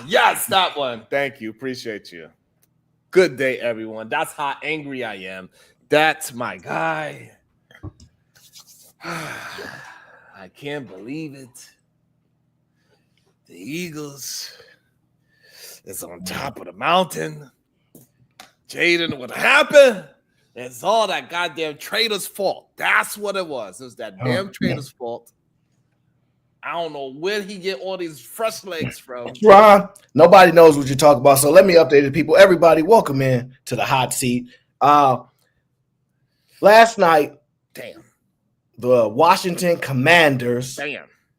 Yes, that one. Thank you. Appreciate you. Good day, everyone. That's how angry I am. That's my guy. I can't believe it. The Eagles is on top of the mountain. Jaden, what happened? It's all that goddamn trader's fault. That's what it was. It was that damn trader's fault. I don't know where he get all these fresh legs from. Ron, nobody knows what you're talking about. So let me update the people. Everybody, welcome in to the hot seat. Last night, the Washington Commanders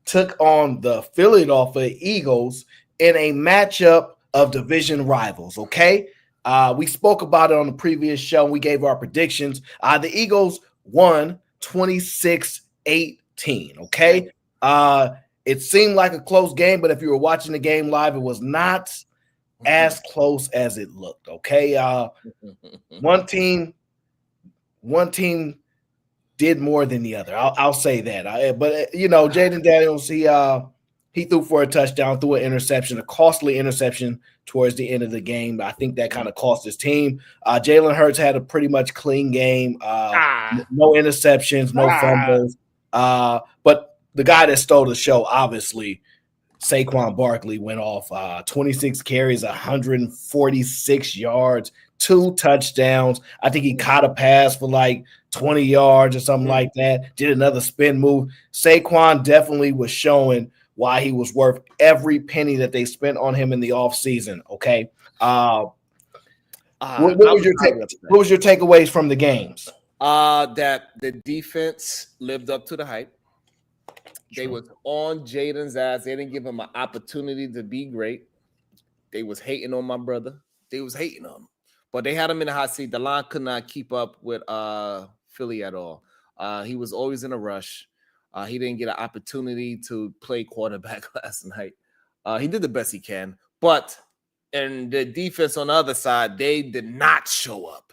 took on the Philadelphia Eagles in a matchup of division rivals. Okay. We spoke about it on the previous show. We gave our predictions. The Eagles won 26-18. Okay. It seemed like a close game, but if you were watching the game live, it was not as close as it looked. Okay. One team did more than the other. I'll say that. But you know, Jaden Daniels, he threw for a touchdown, threw an interception, a costly interception towards the end of the game. I think that kind of cost his team. Jalen Hurts had a pretty much clean game. No interceptions, no fumbles. But the guy that stole the show, obviously, Saquon Barkley went off 26 carries, 146 yards, 2 touchdowns. I think he caught a pass for like 20 yards or something like that. Did another spin move. Saquon definitely was showing why he was worth every penny that they spent on him in the offseason. Okay. What was your takeaways from the games? That the defense lived up to the hype. They was on Jaden's ass. They didn't give him an opportunity to be great. They was hating on my brother. They was hating on him. But they had him in the hot seat. The line could not keep up with Philly at all. He was always in a rush. He didn't get an opportunity to play quarterback last night. He did the best he can. But in the defense on the other side, they did not show up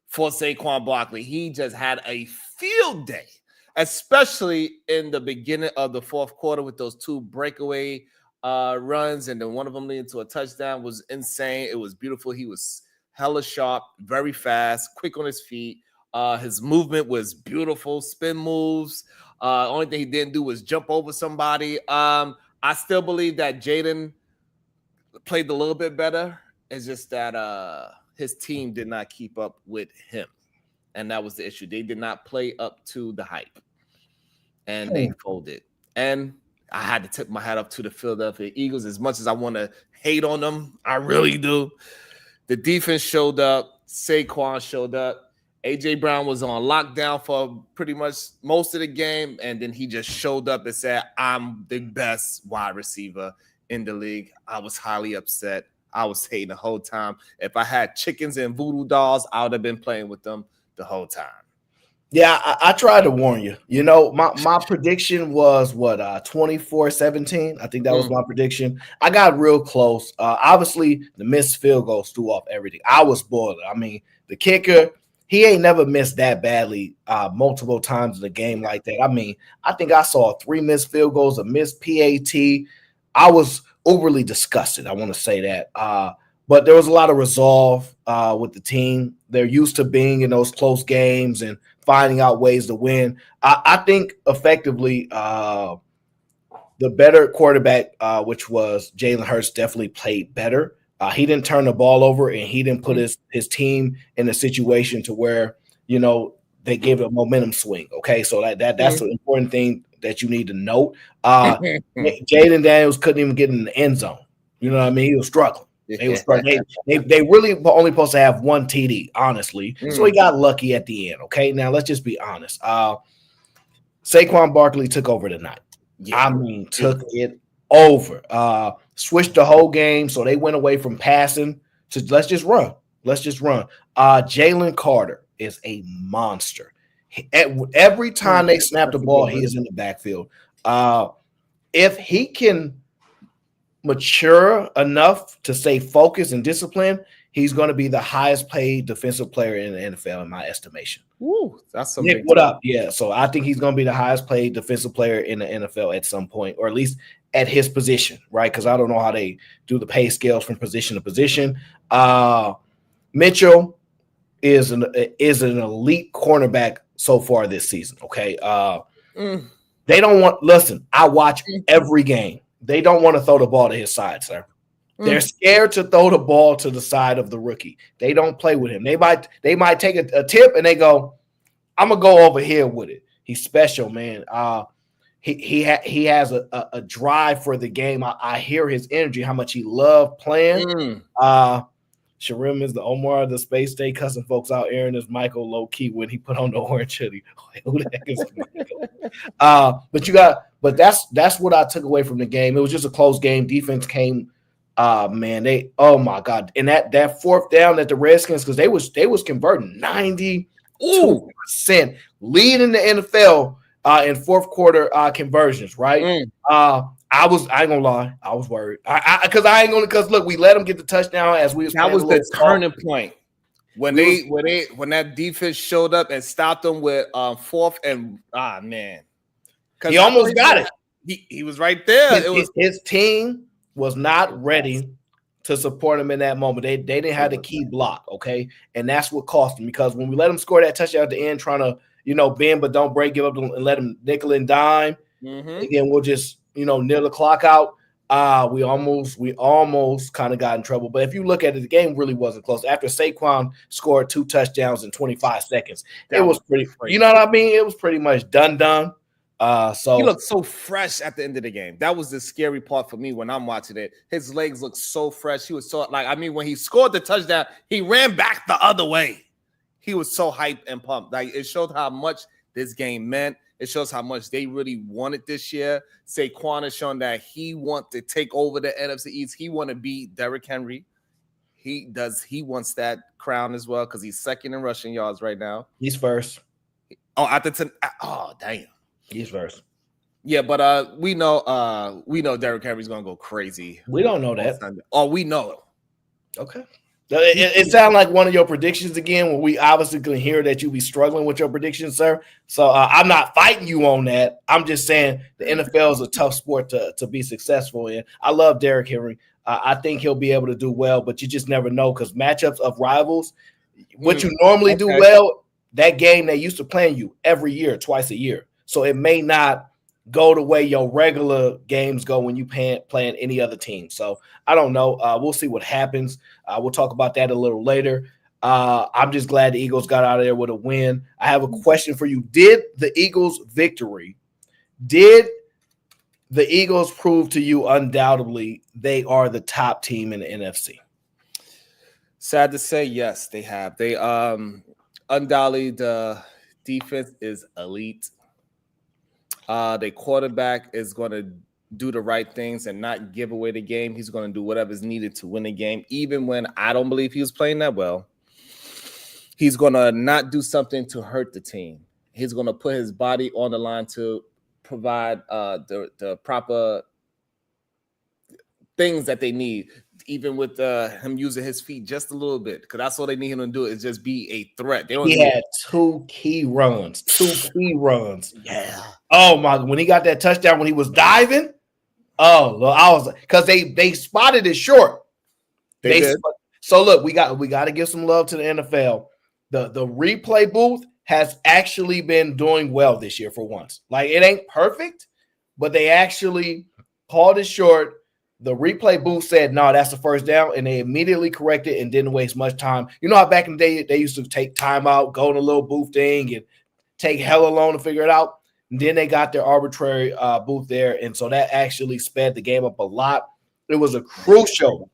for Saquon Barkley. He just had a field day, especially in the beginning of the fourth quarter with those 2 breakaway runs, and then one of them leading to a touchdown was insane. It was beautiful. He was hella sharp, very fast, quick on his feet. His movement was beautiful, spin moves. Only thing he didn't do was jump over somebody. I still believe that Jaden played a little bit better. It's just that his team did not keep up with him. And that was the issue. They did not play up to the hype. And they folded. And I had to tip my hat up to the Philadelphia Eagles. As much as I want to hate on them, I really do. The defense showed up. Saquon showed up. A.J. Brown was on lockdown for pretty much most of the game, and then he just showed up and said, I'm the best wide receiver in the league. I was highly upset. I was hating the whole time. If I had chickens and voodoo dolls, I would have been playing with them the whole time. Yeah, I tried to warn you. You know, my prediction was 24-17. I think that was my prediction. I got real close. Obviously, the missed field goals threw off everything. I was spoiled. I mean, the kicker, he ain't never missed that badly multiple times in a game like that. I mean, I think I saw 3 missed field goals, a missed PAT. I was overly disgusted. I want to say that. But there was a lot of resolve with the team. They're used to being in those close games and finding out ways to win. I think effectively the better quarterback, which was Jalen Hurts, definitely played better. He didn't turn the ball over, and he didn't put his team in a situation to where, you know, they gave it a momentum swing. Okay, so that's the important thing that you need to note. Jaden Daniels couldn't even get in the end zone. You know what I mean? He was struggling. They really were only supposed to have 1 TD, honestly. So he got lucky at the end. Okay, now let's just be honest. Saquon Barkley took over tonight. I mean, took it over. Switched the whole game, so they went away from passing to let's just run. Jalen Carter is a monster. Every time they snap the ball, he is in the backfield. If he can mature enough to stay focused and disciplined, he's going to be the highest paid defensive player in the NFL in my estimation. Woo, that's some Nick, big what stuff. up? Yeah, so I think he's going to be the highest paid defensive player in the NFL at some point, or at least at his position, right? Because I don't know how they do the pay scales from position to position. Mitchell is an elite cornerback so far this season. Okay, they don't want. Listen, I watch every game. They don't want to throw the ball to his side, sir. They're scared to throw the ball to the side of the rookie. They don't play with him. They might take a tip and they go, I'm gonna go over here with it. He's special, man. He has a drive for the game. I hear his energy, how much he loved playing. Sharim is the Omar of the Space Day, cussing folks out. Aaron is Michael low key when he put on the orange hoodie. Who the heck is Michael? But that's what I took away from the game. It was just a close game. Defense came. Man, oh my God. And that fourth down that the Redskins, because they was converting 92%, leading the NFL in fourth quarter conversions, right? I ain't gonna lie, I was worried. Because look, we let them get the touchdown as we was. That was the turning point when that defense showed up and stopped them with fourth and man, he almost got it. He was right there. His team was not ready to support him in that moment. They didn't have the key block, okay, and that's what cost him. Because when we let him score that touchdown at the end, trying to bend but don't break, give up and let him nickel and dime, again we'll just nil the clock out. We almost kind of got in trouble. But if you look at it, the game really wasn't close. After Saquon scored 2 touchdowns in 25 seconds, it was pretty. You know what I mean? It was pretty much done. So he looked so fresh at the end of the game. That was the scary part for me when I'm watching it. His legs looked so fresh. He was so when he scored the touchdown, he ran back the other way. He was so hyped and pumped. Like, it showed how much this game meant. It shows how much they really wanted this year. Saquon has shown that he wants to take over the NFC East. He want to beat Derrick Henry. He wants that crown as well because he's second in rushing yards right now. He's first. Oh, damn. He's first. Yeah, but we know Derrick Henry's gonna go crazy. We don't know that. Oh, we know. Okay. It sounds like one of your predictions again, when we obviously can hear that you be struggling with your predictions, sir. So I'm not fighting you on that. I'm just saying the NFL is a tough sport to be successful in. I love Derrick Henry. I think he'll be able to do well, but you just never know because matchups of rivals, what you normally do well, that game they used to playing you every year, twice a year. So it may not go the way your regular games go when you playing any other team. So I don't know. We'll see what happens. We'll talk about that a little later. I'm just glad the Eagles got out of there with a win. I have a question for you. Did the Eagles' victory, did the Eagles prove to you undoubtedly they are the top team in the NFC? Sad to say, yes, they have. They undoubtedly, the defense is elite. The quarterback is going to do the right things and not give away the game. He's going to do whatever's needed to win the game, even when I don't believe he was playing that well. He's going to not do something to hurt the team. He's going to put his body on the line to provide the proper things that they need, even with him using his feet just a little bit, because that's all they need him to do is just be a threat. He had 2 key runs. Yeah. Oh my! When he got that touchdown, when he was diving, I was because they spotted it short. They did. So look, we got to give some love to the NFL. The replay booth has actually been doing well this year for once. Like, it ain't perfect, but they actually called it short. The replay booth said, no, that's the first down, and they immediately corrected and didn't waste much time. You know how back in the day they used to take time out, go in a little booth thing, and take hella long to figure it out. And then they got their arbitrary booth there, and so that actually sped the game up a lot. It was a crucial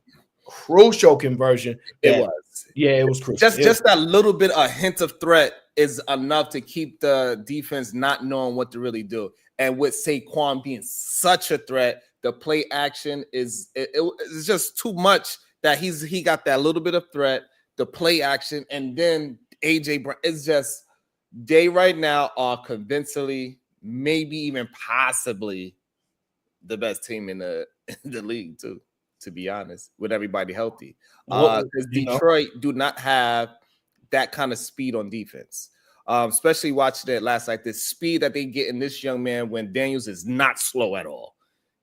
conversion. It was. Yeah, it was crucial. Just that little bit, a hint of threat is enough to keep the defense not knowing what to really do. And with Saquon being such a threat, the play action it's just too much that he got that little bit of threat, the play action, and then AJ Brown. It's just they right now are convincingly, maybe even possibly the best team in the league too. to be honest, with everybody healthy. Well, Because Detroit do not have that kind of speed on defense. Especially watching it last night, the speed that they get in this young man when Daniels is not slow at all.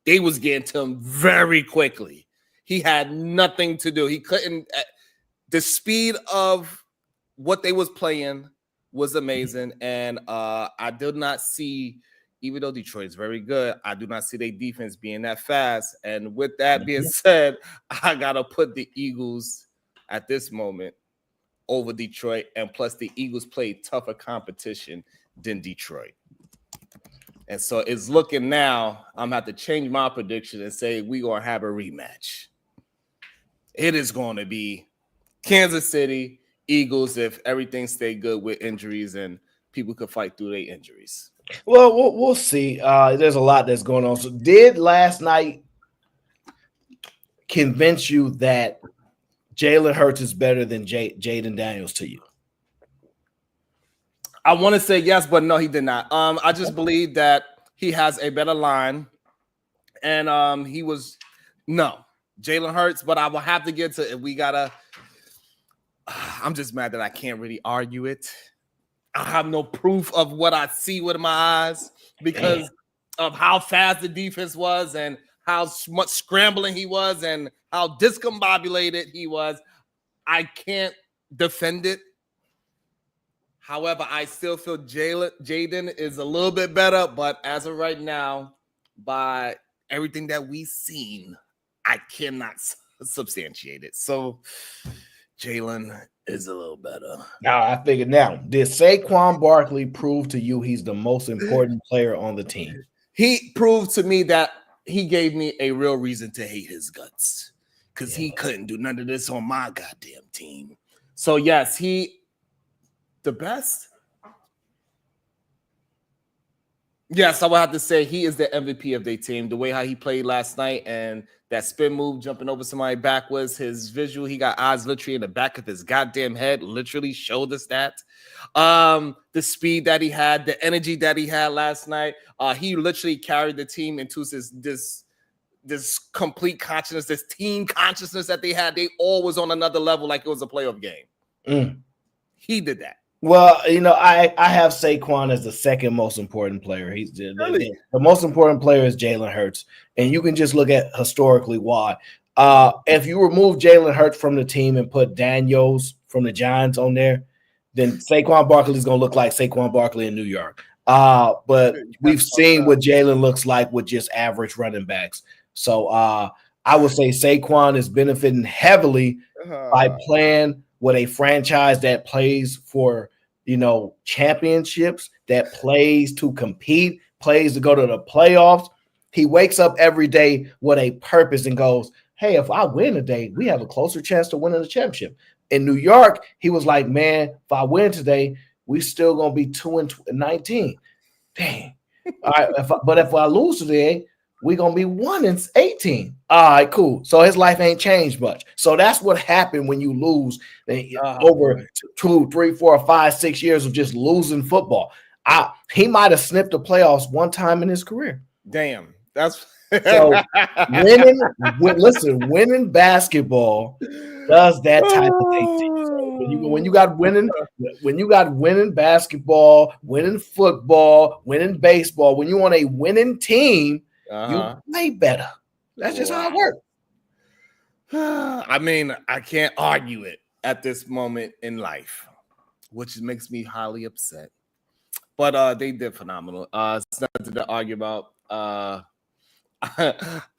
They was getting to him very quickly. He had nothing to do. He couldn't. The speed of what they was playing was amazing, and I did not see, even though Detroit is very good, I do not see their defense being that fast. And with that being said, I gotta put the Eagles at this moment over Detroit, and plus the Eagles played tougher competition than Detroit. And so it's looking now, I'm gonna have to change my prediction and say we're gonna have a rematch. It is going to be Kansas City, Eagles, if everything stayed good with injuries and people could fight through their injuries. Well, we'll see. There's a lot that's going on. So did last night convince you that Jalen Hurts is better than Jaden Daniels to you? I want to say yes, but no, he did not. I just believe that he has a better line, and Jalen Hurts, but I will have to get to it. We gotta. I'm just mad that I can't really argue it. I have no proof of what I see with my eyes because of how fast the defense was and how much scrambling he was and how discombobulated he was. I can't defend it. However, I still feel Jaden is a little bit better, but as of right now, by everything that we've seen, I cannot substantiate it. So Jalen is a little better. Now, I figured now, did Saquon Barkley prove to you he's the most important player on the team? He proved to me that he gave me a real reason to hate his guts because he couldn't do none of this on my goddamn team. So, yes, the best. Yes, I would have to say he is the MVP of their team. The way how he played last night and that spin move, jumping over somebody backwards, his visual, he got eyes literally in the back of his goddamn head, literally showed us that. The speed that he had, the energy that he had last night, he literally carried the team into this complete consciousness, this team consciousness that they had. They all was on another level like it was a playoff game. He did that. Well, I have Saquon as the second most important player. He's the most important player is Jalen Hurts, and you can just look at historically why. If you remove Jalen Hurts from the team and put Daniels from the Giants on there, then Saquon Barkley is going to look like Saquon Barkley in New York. But we've seen what Jalen looks like with just average running backs. So I would say Saquon is benefiting heavily by playing with a franchise that plays for, championships, that plays to compete, plays to go to the playoffs. He wakes up every day with a purpose and goes, hey, if I win today, we have a closer chance to winning the championship. In New York, he was like, man, if I win today, we still going to be 2-19. Dang. All right, but if I lose today, we're going to be 1-18. All right, cool. So his life ain't changed much. So that's what happened when you lose over 2, 3, 4, 5, 6 years of just losing football. He might have snipped the playoffs one time in his career. Damn. That's so winning basketball does that type of thing. So when you got winning basketball, winning football, winning baseball, when you on a winning team, you play better. That's just how it works. I mean, I can't argue it at this moment in life, which makes me highly upset. But they did phenomenal. It's nothing to argue about. I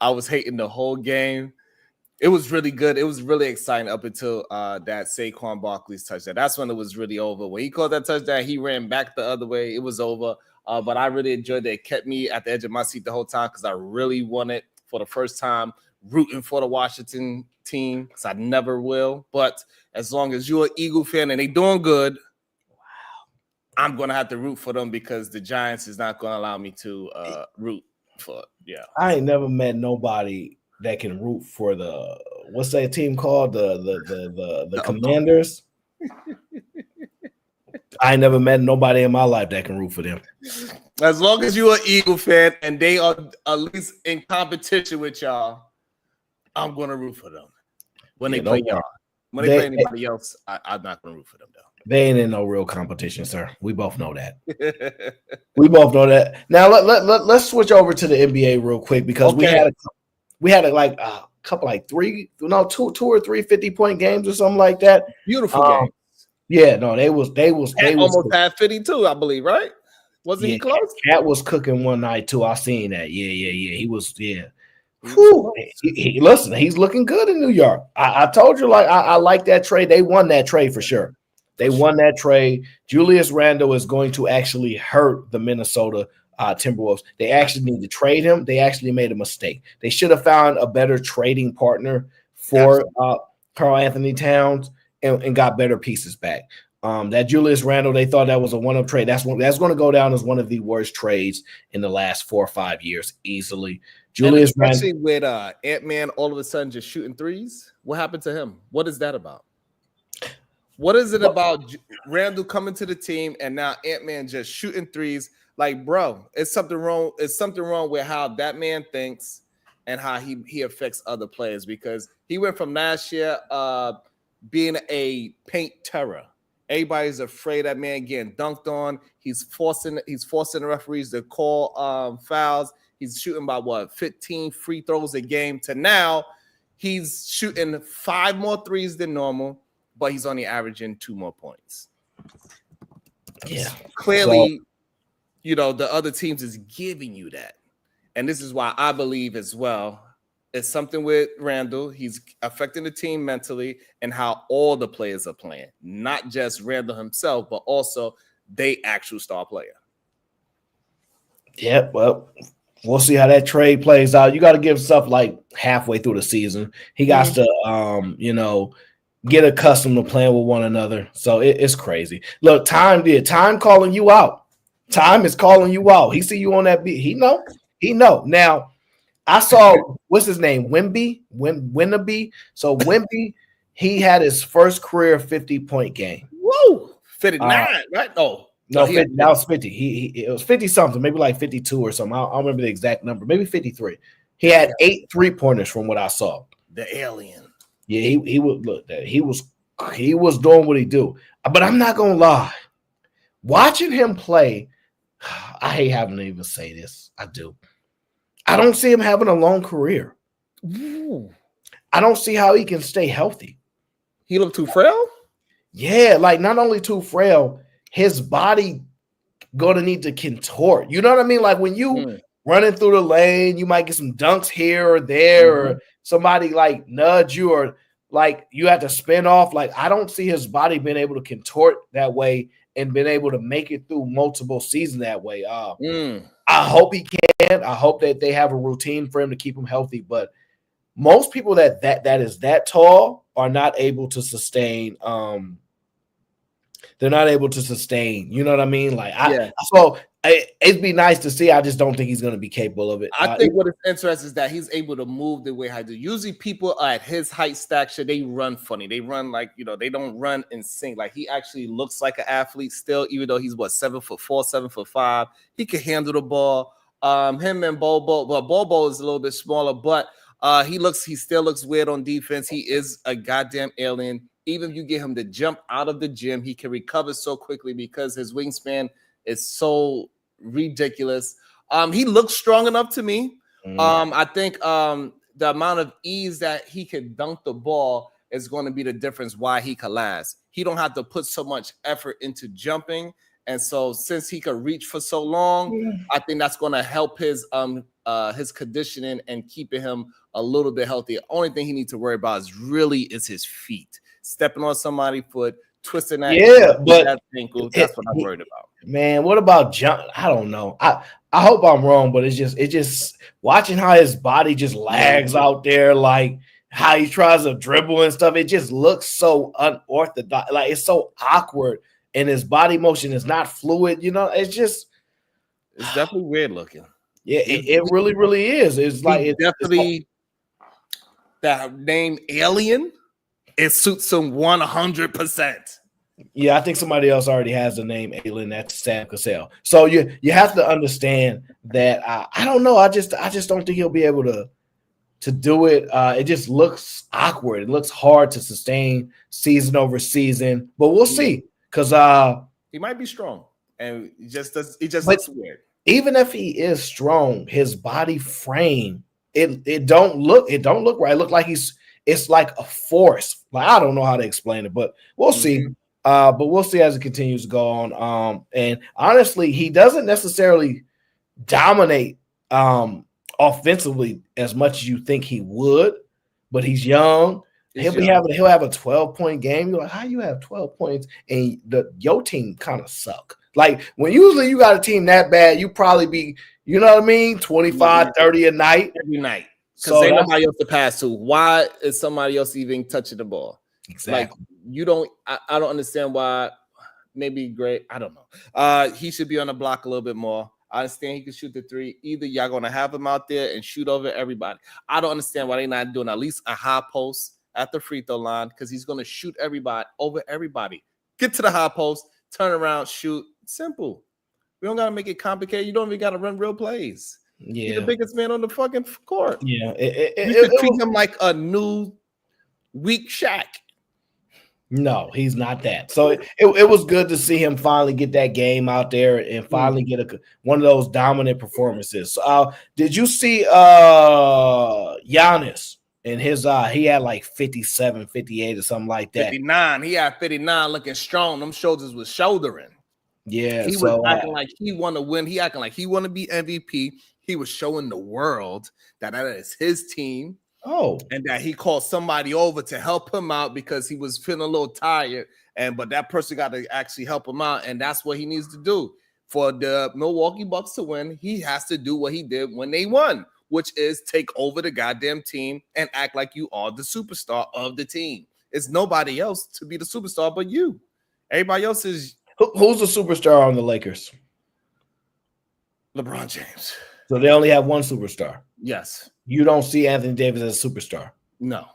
was hating the whole game. It was really good. It was really exciting up until that Saquon Barkley's touchdown. That's when it was really over. When he caught that touchdown, he ran back the other way. It was over. But I really enjoyed it. It kept me at the edge of my seat the whole time because I really wanted, for the first time, rooting for the Washington team because I never will. But as long as you're an Eagle fan and they doing good, I'm going to have to root for them because the Giants is not going to allow me to root for. Yeah, I ain't never met nobody that can root for the what's that team called? The Commanders. I ain't never met nobody in my life that can root for them. As long as you're an Eagle fan and they are at least in competition with y'all, I'm going to root for them when they Yeah, play no y'all. When they play anybody else, I'm not going to root for them, though. They ain't in no real competition, sir. We both know that. We both know that. Now let's switch over to the NBA real quick because we had like a couple like two or three 50-point games or something like that. Beautiful game. Yeah, no, they was almost had 52, I believe, right? Wasn't he close? Cat was cooking one night too. I seen that. Yeah. He was, yeah. Whew. Listen, he's looking good in New York. I told you, like, I like that trade. They won that trade for sure. They won that trade. Julius Randle is going to actually hurt the Minnesota Timberwolves. They actually need to trade him. They actually made a mistake. They should have found a better trading partner for Karl Anthony Towns and got better pieces back. That Julius Randle, they thought that was a one-up trade. That's going to go down as one of the worst trades in the last 4 or 5 years, easily. Julius Randle, especially with Ant-Man all of a sudden just shooting threes. What happened to him? What is that about? What is it about Randle coming to the team and now Ant-Man just shooting threes? Like, bro, it's something wrong. It's something wrong with how that man thinks and how he affects other players, because he went from last year being a paint terror. Everybody's afraid that man getting dunked on. He's forcing the referees to call fouls. He's shooting by 15 free throws a game, to now he's shooting 5 more threes than normal, but he's only averaging 2 more points. Yeah. Clearly, the other teams is giving you that. And this is why I believe as well, it's something with Randle. He's affecting the team mentally and how all the players are playing, not just Randle himself, but also they actual star player. Yeah, well, we'll see how that trade plays out. You got to give stuff like halfway through the season. He got to, get accustomed to playing with one another. So it's crazy. Look, time calling you out. Time is calling you out. He see you on that beat. He know. Now, I saw, what's his name? Wemby. So Wemby, he had his first career 50-point game. Whoa, 59, right? Oh. No, 50, that was 50. It was 50 something, maybe like 52 or something. I don't remember the exact number. Maybe 53. He had 8 3-pointers from what I saw. The alien. Yeah, he would look that he was doing what he do. But I'm not gonna lie, watching him play, I hate having to even say this. I do. I don't see him having a long career. Ooh. I don't see how he can stay healthy. He look too frail? Yeah, like not only too frail, his body gonna need to contort. You know what I mean? Like when you running through the lane, you might get some dunks here or there, or somebody like nudge you, or like you have to spin off. Like I don't see his body being able to contort that way and being able to make it through multiple seasons that way. I hope he can. I hope that they have a routine for him to keep him healthy. But most people that is that tall are not able to sustain. They're not able to sustain. You know what I mean? Like so it'd be nice to see. I just don't think he's going to be capable of it. I think what is interesting is that he's able to move the way I do. Usually people at his height stature, they run funny. They run like, they don't run in sync. Like he actually looks like an athlete still, even though he's 7'4", 7'5". He can handle the ball. Him and Bobo, but Bobo is a little bit smaller, but he still looks weird on defense. He is a goddamn alien. Even if you get him to jump out of the gym, he can recover so quickly because his wingspan is so ridiculous. He looks strong enough to me. I think the amount of ease that he can dunk the ball is going to be the difference why he can last. He don't have to put so much effort into jumping. And so since he could reach for so long, I think that's going to help his conditioning and keeping him a little bit healthy. The only thing he needs to worry about is his feet. Stepping on somebody's foot, twisting that ankle. That's what I'm worried about. Man, what about John? I don't know. I hope I'm wrong, but it's just watching how his body just lags out there, like how he tries to dribble and stuff. It just looks so unorthodox. Like it's so awkward, and his body motion is not fluid. It's definitely weird looking. Yeah, it really, really is. It's like definitely that name Alien. It suits him 100%. Yeah, I think somebody else already has the name Alien. That's Sam Cassell. So you have to understand that I don't know. I just don't think he'll be able to to do it. It just looks awkward. It looks hard to sustain season over season, but we'll see. Because he might be strong, and it just looks weird. Even if he is strong, his body frame it don't look right. It look like it's like a force. Like I don't know how to explain it, but we'll see. But we'll see as it continues to go on. And honestly, he doesn't necessarily dominate offensively as much as you think he would, but he's young. He'll have a 12-point game. You're like, how you have 12 points and your team kind of suck? Like when usually you got a team that bad, you probably be, you know what I mean, 25, 30 a night. Every night. Because ain't nobody else to pass to. Why is somebody else even touching the ball? Exactly. Like you don't, I don't understand why. Maybe great. I don't know. He should be on the block a little bit more. I understand he can shoot the three. Either y'all gonna have him out there and shoot over everybody. I don't understand why they're not doing at least a high post at the free throw line because he's gonna shoot everybody over everybody. Get to the high post, turn around, shoot. Simple. We don't gotta make it complicated. You don't even gotta run real plays. Yeah, he's the biggest man on the fucking court. Yeah, you could treat him like a new weak Shaq. No, he's not that. So it was good to see him finally get that game out there and finally get one of those dominant performances. So, did you see Giannis and his he had like 57, 58 or something like that. 59. He had 59 looking strong. Them shoulders was shouldering. Yeah. He was acting like he want to win. He acting like he want to be MVP. He was showing the world that is his team. Oh, and that he called somebody over to help him out because he was feeling a little tired. But that person got to actually help him out, and that's what he needs to do for the Milwaukee Bucks to win. He has to do what he did when they won, which is take over the goddamn team and act like you are the superstar of the team. It's nobody else to be the superstar but you. Everybody else is. Who's the superstar on the Lakers? LeBron James. So they only have one superstar. Yes. You don't see Anthony Davis as a superstar. No.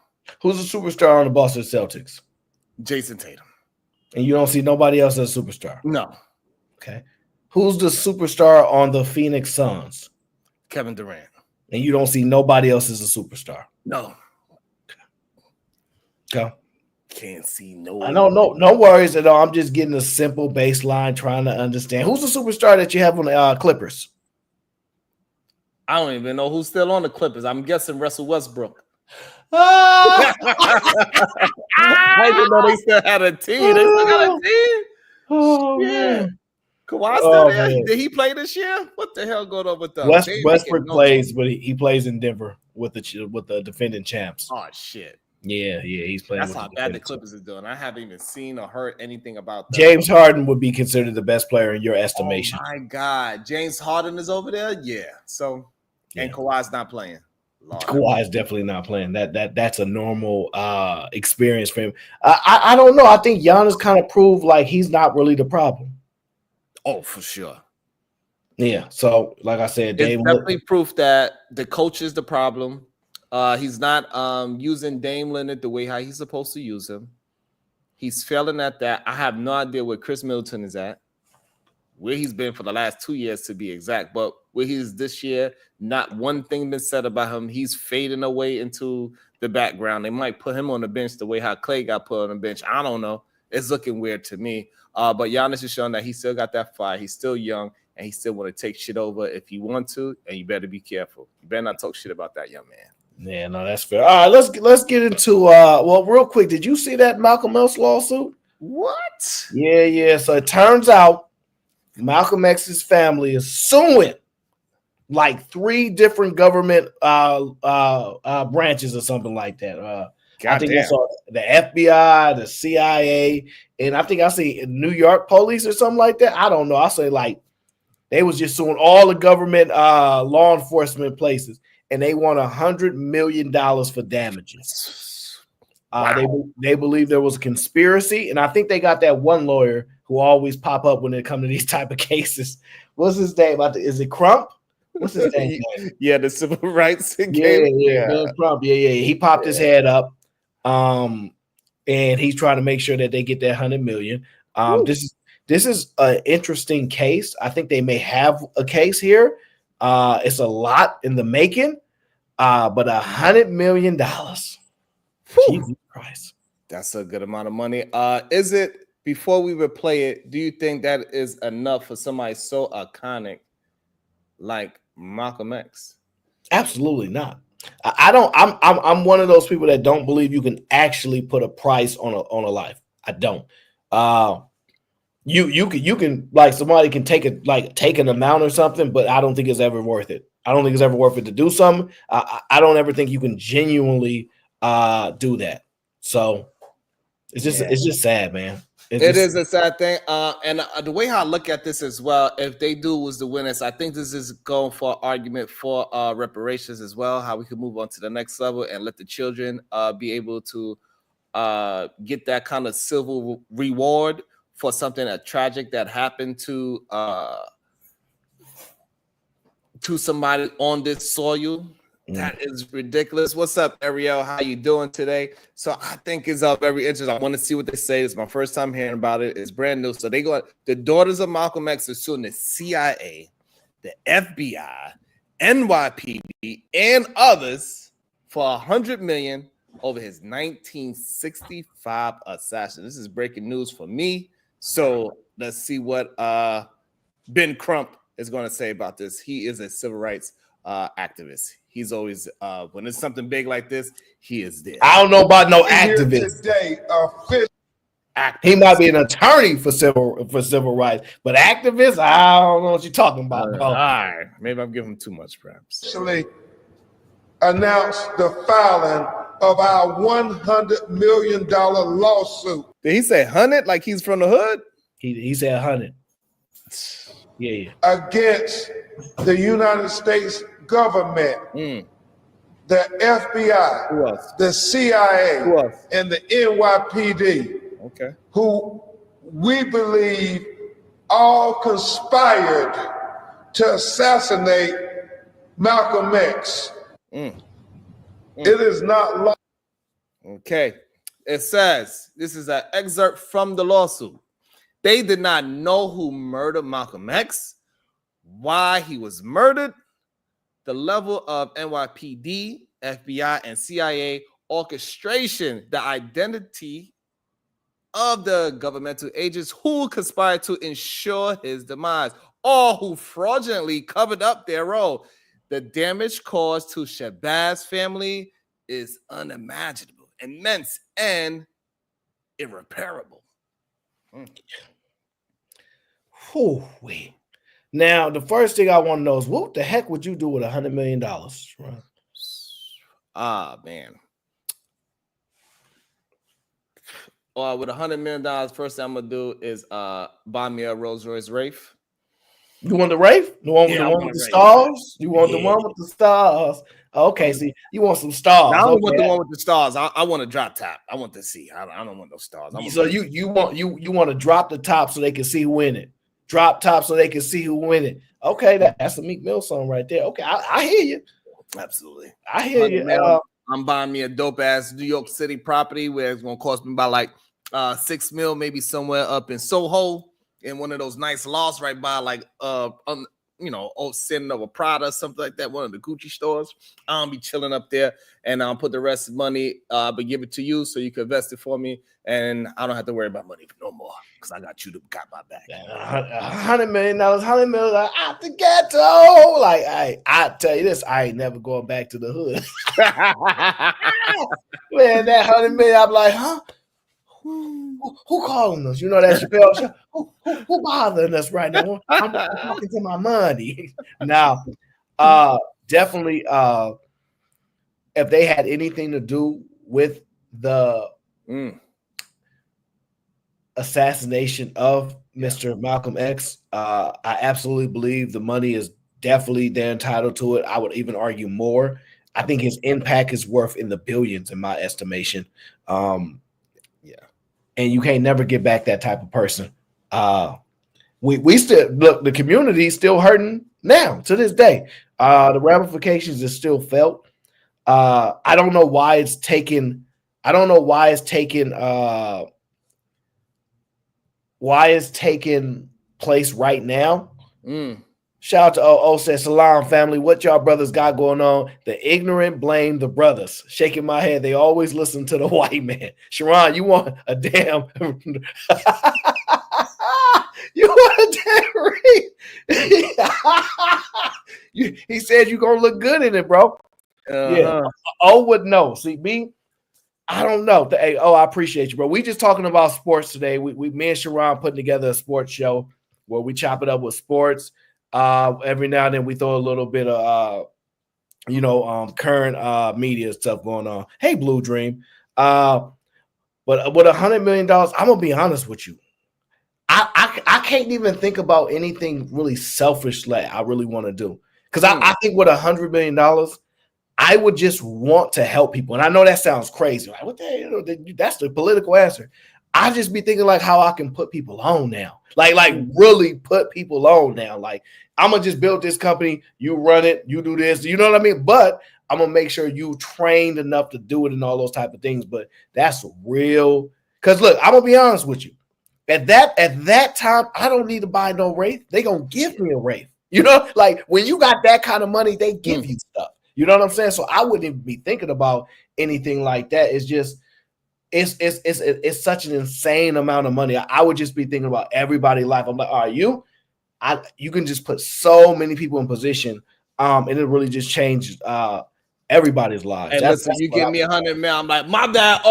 Who's the superstar on the Boston Celtics? Jason Tatum. And you don't see nobody else as a superstar? No. Okay. Who's the superstar on the Phoenix Suns? Kevin Durant. And you don't see nobody else as a superstar? No. Okay. Can't see no. I know, no worries at all. I'm just getting a simple baseline, trying to understand. Who's the superstar that you have on the Clippers? I don't even know who's still on the Clippers. I'm guessing Russell Westbrook. I didn't know they still had a team. They still got a team. Oh, yeah. Kawhi still there? Man. Did he play this year? What the hell going on with them? Westbrook plays, but he plays in Denver with the defending champs. Oh shit. Yeah, he's playing. That's how bad the Clippers is doing. I haven't even seen or heard anything about that. James Harden would be considered the best player in your estimation. Oh my God, James Harden is over there. Yeah. So, and Kawhi's not playing. Lord. Kawhi is definitely not playing. That's a normal experience for him. I don't know. I think Giannis kind of proved like he's not really the problem. Oh, for sure. Yeah. So, like I said, it's definitely proof that the coach is the problem. He's not using Dame Leonard the way how he's supposed to use him. He's failing at that. I have no idea where Chris Middleton is at, where he's been for the last 2 years to be exact. But where he is this year, not one thing been said about him. He's fading away into the background. They might put him on the bench the way how Clay got put on the bench. I don't know. It's looking weird to me. But Giannis is showing that he still got that fire. He's still young, and he still want to take shit over if you want to, and you better be careful. You better not talk shit about that young man. Yeah, no, that's fair. All right, let's get into real quick. Did you see that Malcolm X lawsuit? What? Yeah. So it turns out Malcolm X's family is suing like 3 different government branches or something like that. I think it's the FBI, the CIA, and I think I see New York police or something like that. I don't know. I say like they was just suing all the government law enforcement places. And they want $100 million for damages. Wow. They believe there was a conspiracy, and I think they got that one lawyer who always pop up when it comes to these type of cases. What's his name? Is it Crump? What's his name? Yeah, the civil rights. Yeah. Crump. Yeah. He popped his head up, and he's trying to make sure that they get that $100 million. This is an interesting case. I think they may have a case here. It's a lot in the making. But $100 million. Jesus Christ. That's a good amount of money. Is it, before we replay it, do you think that is enough for somebody so iconic like Malcolm X? Absolutely not. I don't. I'm one of those people that don't believe you can actually put a price on a life. I don't. You can like somebody can take an amount or something, but I don't think it's ever worth it. I don't think it's ever worth it to do something. I don't ever think you can genuinely do that. So it's just sad, man. It is a sad thing. And the way how I look at this as well, if they do was the winners, I think this is going for argument for reparations as well, how we can move on to the next level and let the children be able to get that kind of civil reward for something tragic that happened to somebody on this soil. That is ridiculous. What's up, Ariel? How you doing today? So I think it's very interesting. I want to see what they say. It's my first time hearing about it. It's brand new. So the daughters of Malcolm X are suing the CIA, the FBI, NYPD, and others for $100 million over his 1965 assassination. This is breaking news for me. So let's see what Ben Crump is going to say about this. He is a civil rights activist. He's always when it's something big like this, he is there. I don't know about no activist. Today, he might be an attorney for civil rights, but activist, I don't know what you're talking about. All right, maybe I'm giving him too much, perhaps. Actually, announced the filing of our $100 million lawsuit. Did he say 100 like he's from the hood? He said 100. Yeah. Against the United States government, the FBI, the CIA, and the NYPD, who we believe all conspired to assassinate Malcolm X. It is not law. Okay. It says, this is an excerpt from the lawsuit. They did not know who murdered Malcolm X, why he was murdered, the level of NYPD, FBI, and CIA orchestration, the identity of the governmental agents who conspired to ensure his demise, or who fraudulently covered up their role. The damage caused to Shabazz family is unimaginable, immense, and irreparable. Wait. Now, the first thing I want to know is what the heck would you do with $100 million? Right? Man. With $100 million, first thing I'm gonna do is buy me a Rolls Royce Wraith. You want the Wraith? The one with the stars? You want the one with the stars? Okay, see, you want some stars. I don't want the one with the stars. I want a drop top. I want to see. I don't want those stars. So you want to drop the top so they can see who in it. Drop top so they can see who win it. Okay, that's a Meek Mill song right there. Okay, I hear you. Absolutely. I hear you. I'm buying me a dope ass New York City property where it's gonna cost me about like $6 million, maybe somewhere up in Soho, in one of those nice lofts right by like sitting of a Prada, something like that, one of the Gucci stores. I'll be chilling up there, and I'll put the rest of the money, but give it to you so you can invest it for me, and I don't have to worry about money no more because I got you to got my back. $100 million, $100 million out the ghetto. Like I tell you this, I ain't never going back to the hood. Man, that $100 million, I'm like, huh? Who calling us? You know that Chappelle show? Who bothering us right now? I'm talking to my money. Now, definitely, if they had anything to do with the assassination of Mr. Malcolm X, I absolutely believe the money is definitely they're entitled to it. I would even argue more. I think his impact is worth in the billions, in my estimation. And you can't never get back that type of person. We still look, the community is still hurting now to this day. The ramifications is still felt. I don't know why it's taken. Why it's taking place right now. Shout out to O said, Salam family. What y'all brothers got going on? The ignorant blame the brothers. Shaking my head. They always listen to the white man. Sharon, you want a damn you want a damn he said you're gonna look good in it, bro. Yeah. O would know. See, me, I don't know. Hey, I appreciate you, bro. We just talking about sports today. We me and Sharon putting together a sports show where we chop it up with sports. Every now and then we throw a little bit of current media stuff going on. Hey, Blue Dream. But with $100 million, I'm gonna be honest with you. I can't even think about anything really selfish that I really want to do. Because I think with $100 million, I would just want to help people. And I know that sounds crazy. Like, what the hell? That's the political answer. I just be thinking like how I can put people on now. Like really put people on now. Like, I'm gonna just build this company, you run it, you do this, you know what I mean? But I'm gonna make sure you trained enough to do it and all those type of things. But that's real. Because look, I'm gonna be honest with you. At that time, I don't need to buy no Wraith. They gonna give me a Wraith. You know, like when you got that kind of money, they give you stuff. You know what I'm saying? So I wouldn't even be thinking about anything like that. It's just it's such an insane amount of money. I would just be thinking about everybody's life. I'm like, all right, you can just put so many people in position, and it really just changed everybody's lives. Hey, listen, you give me $100 million, I'm like, my bad.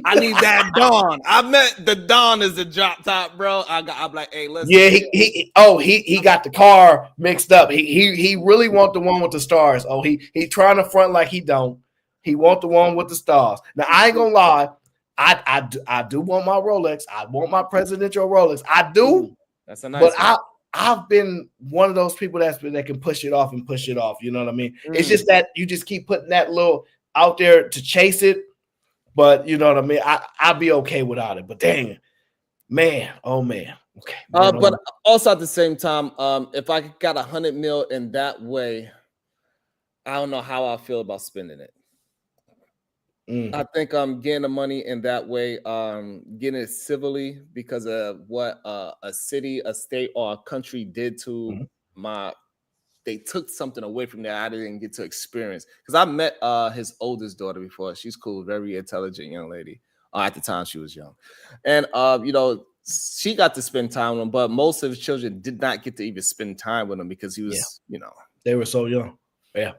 I need that Dawn. I meant the Dawn is the drop top, bro. I'm like, hey, listen. Yeah, he got the car mixed up. He really want the one with the stars. He trying to front like he don't. He want the one with the stars. Now I ain't gonna lie, I do want my Rolex. I want my presidential Rolex. I do. That's a nice one. But I've been one of those people that can push it off and push it off. You know what I mean? It's just that you just keep putting that little out there to chase it. But you know what I mean? I'd be okay without it. But dang, man, oh man. Okay. Man, but also at the same time, if I got $100 million in that way, I don't know how I feel about spending it. I think I'm getting the money in that way, getting it civilly because of what a city, a state, or a country did to they took something away from that I didn't get to experience. Because I met his oldest daughter before. She's cool, very intelligent young lady. At the time she was young. And, she got to spend time with him, but most of his children did not get to even spend time with him because he was, They were so young. Yeah.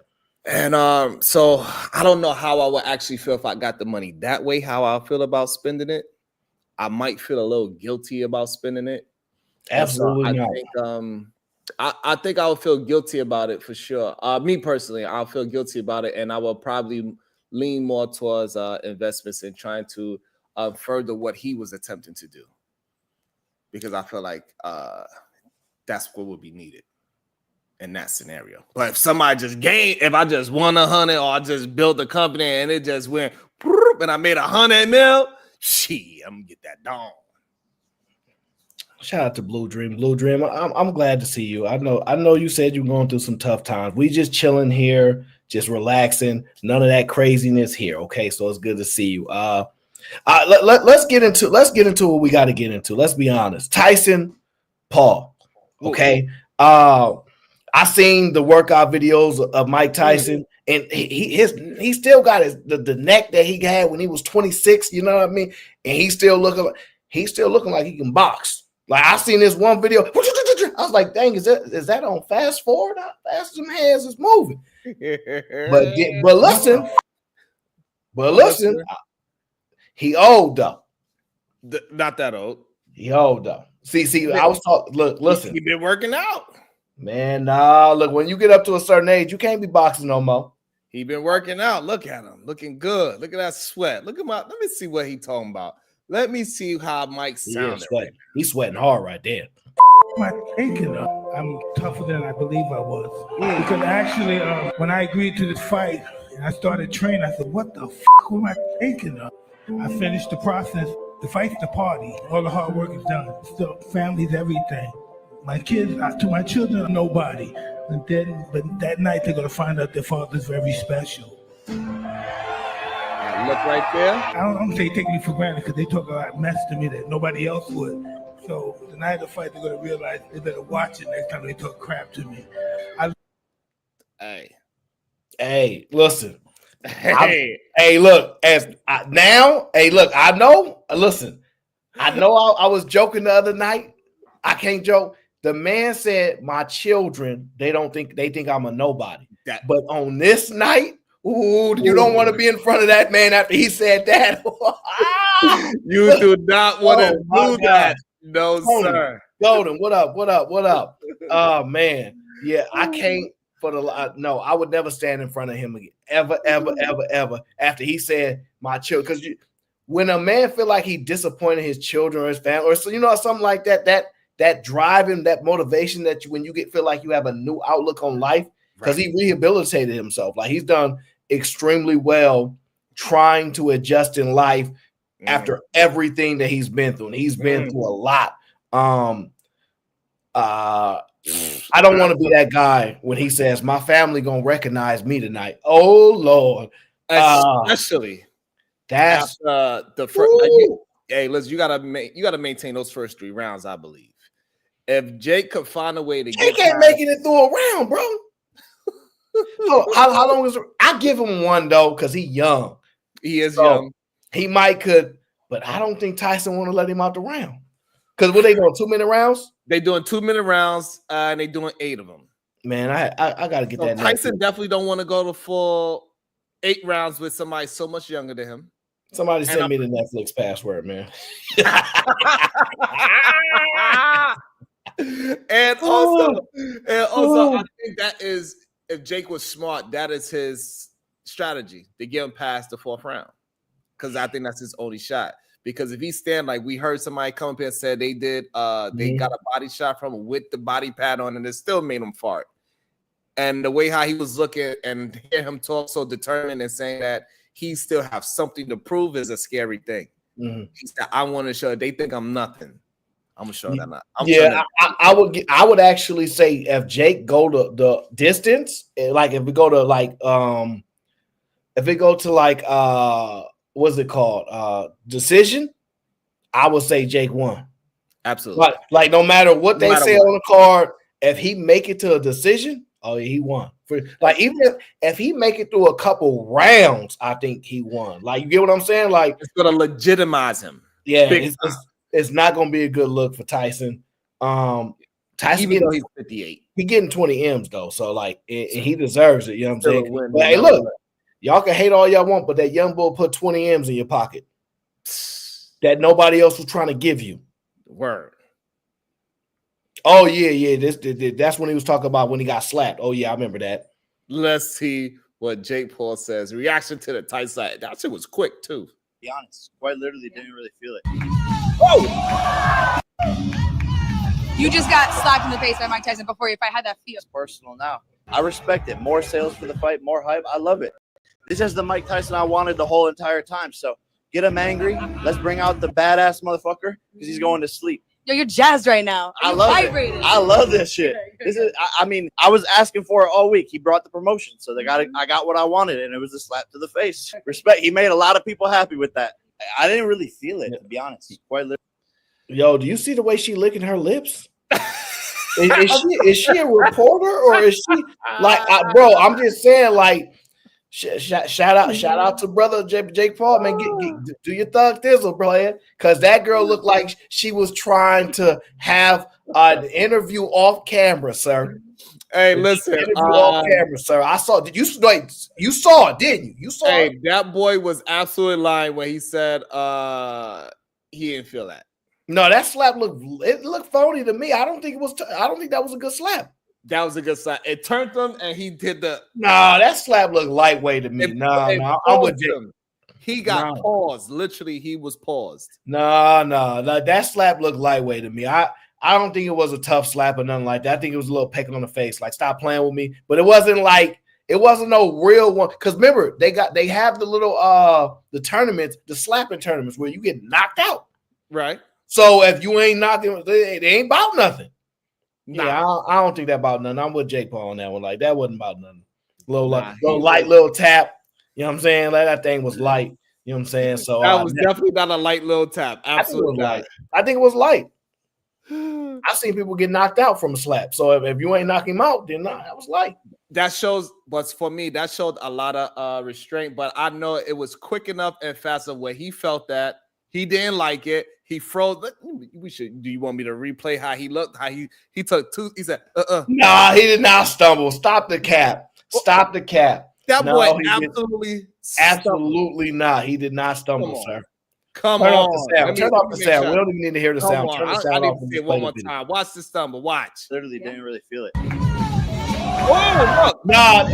And so I don't know how I would actually feel if I got the money that way, how I feel about spending it. I might feel a little guilty about spending it. Absolutely so not. I think I would feel guilty about it for sure. Me personally, I'll feel guilty about it, and I will probably lean more towards investments and trying to further what he was attempting to do, because I feel like that's what would be needed in that scenario. But if somebody if I just won 100, or I just built a company and it just went and I made $100 million, I'm gonna get that Dawn. Shout out to Blue Dream. Blue Dream, I'm glad to see you. I know you said you're going through some tough times. We just chilling here, just relaxing. None of that craziness here. Okay, so it's good to see you. Let's get into what we got to get into. Let's be honest. Tyson Paul. Okay. I seen the workout videos of Mike Tyson, and he still got the neck that he had when he was 26. You know what I mean? And he's still looking like he can box. Like, I seen this one video. I was like, dang, is that on fast forward? How fast them hands is moving? But listen, he old though. Not that old. He old though. See, I was talking. Look, listen. He been working out. Man, nah. Look, when you get up to a certain age, you can't be boxing no more. He been working out. Look at him, looking good. Look at that sweat. Look at let me see what he talking about. Let me see how Mike sounded. He's sweating hard right there. My thinking, I'm tougher than I believe I was. Because actually, when I agreed to this fight and I started training, I said, what the fuck am I thinking of? I finished the process. The fight's the party. All the hard work is done. Still, family's everything. My kids, to my children, are nobody. But that night, they're going to find out their father's very special. Look right there. I don't say take me for granted because they talk a lot of mess to me that nobody else would. So the night of the fight, they're gonna realize they better watch it next time they talk crap to me. Hey, listen. Hey, Look. I know. Listen, I know. I was joking the other night. I can't joke. The man said, "My children, they think I'm a nobody." But on this night, you don't want to be in front of that man after he said that. you do not want to do that. No, Tony, sir. Golden, what up? Oh man, yeah, I can't for the no. I would never stand in front of him again, ever. After he said my children, because when a man feel like he disappointed his children or his family, or something like that drive him, that motivation that when you feel like you have a new outlook on life, because he rehabilitated himself, like he's done extremely well trying to adjust in life after everything that he's been through, and he's been through a lot. I don't want to be that guy when he says my family gonna recognize me tonight. Oh Lord, especially that's the first. Hey, listen, you gotta maintain those first 3 rounds. I believe if Jake could find a way to Jake ain't making it through a round, bro. How long is it? I give him 1 though, because he's young. He is young. He might could, but I don't think Tyson want to let him out the round. Because what they doing, 2-minute rounds? They doing 2-minute rounds, and they doing 8 of them. Man, I gotta get that. Tyson definitely don't want to go to full 8 rounds with somebody so much younger than him. Somebody send me the Netflix password, man. and also, I think that is, if Jake was smart, that is his strategy to get him past the 4th round. Because I think that's his only shot. Because if he stand, like we heard somebody come up here and said they did, they got a body shot from him with the body pad on, and it still made him fart. And the way how he was looking and hear him talk so determined and saying that he still have something to prove is a scary thing. He said, "I want to show. They think I'm nothing. I'm gonna show them." I would actually say if Jake go to the distance, like if we go to what's it called? Decision, I would say Jake won. Absolutely. Like no matter what they say on the card, if he make it to a decision, he won. Even if he make it through a couple rounds, I think he won. Like, you get what I'm saying? Like, it's gonna legitimize him. Yeah, it's not gonna be a good look for Tyson. Tyson, even though he's 58, he getting 20 M's though, so like he deserves it. You know what I'm saying? But hey, look. Y'all can hate all y'all want, but that young bull put 20 M's in your pocket that nobody else was trying to give you. Word. Oh, yeah. That's when he was talking about when he got slapped. Oh, yeah, I remember that. Let's see what Jake Paul says. Reaction to the tight side. That shit was quick, too. To be honest, quite literally didn't really feel it. Whoa! You just got slapped in the face by Mike Tyson before your fight. How'd that feel? It's personal now. I respect it. More sales for the fight, more hype. I love it. This is the Mike Tyson I wanted the whole entire time. So get him angry. Let's bring out the badass motherfucker because he's going to sleep. Yo, you're jazzed right now. I love it. I love this shit. I was asking for it all week. He brought the promotion, so I got what I wanted, and it was a slap to the face. Respect. He made a lot of people happy with that. I didn't really feel it, to be honest. Quite literally. Yo, do you see the way she licking her lips? Is she a reporter or is she like, bro? I'm just saying, like. Shout out to brother Jake Paul, man. Do your thug thizzle, bro, because that girl looked like she was trying to have an interview off camera, sir. Hey, listen, off camera, sir. I saw. Did you saw it? Didn't you? You saw it. That boy was absolutely lying when he said he didn't feel that. No, that slap looked phony to me. I don't think that was a good slap. That was a good slap. It turned him, and he did the. Nah, that slap looked lightweight to me. No, I'm with you. He got paused. Literally, he was paused. No, that slap looked lightweight to me. I don't think it was a tough slap or nothing like that. I think it was a little pecking on the face, like stop playing with me. But it wasn't no real one. Because remember, they have the little the tournaments, the slapping tournaments where you get knocked out. Right. So if you ain't knocking, they ain't about nothing. Nah. Yeah, I don't think that about nothing. I'm with Jake Paul on that one. Like, that wasn't about nothing. Little light tap. You know what I'm saying? Like, that thing was light. You know what I'm saying? So that was definitely not a light little tap. Absolutely light. I think it was light. I've seen people get knocked out from a slap. So if you ain't knock him out, then that was light. That shows, but for me, that showed a lot of restraint. But I know it was quick enough and fast enough where he felt that he didn't like it. He froze. We should. Do you want me to replay how he looked? How he took two? He said, Nah, he did not stumble. Stop the cap. Stop the cap. That No, boy he absolutely not. He did not stumble, sir. Come Turn on. off the sound. Turn off the sound. We don't even need to hear the sound. Turn the I sound need off. to see it one more time. Watch the stumble. Watch. Literally didn't really feel it. Oh, look. No.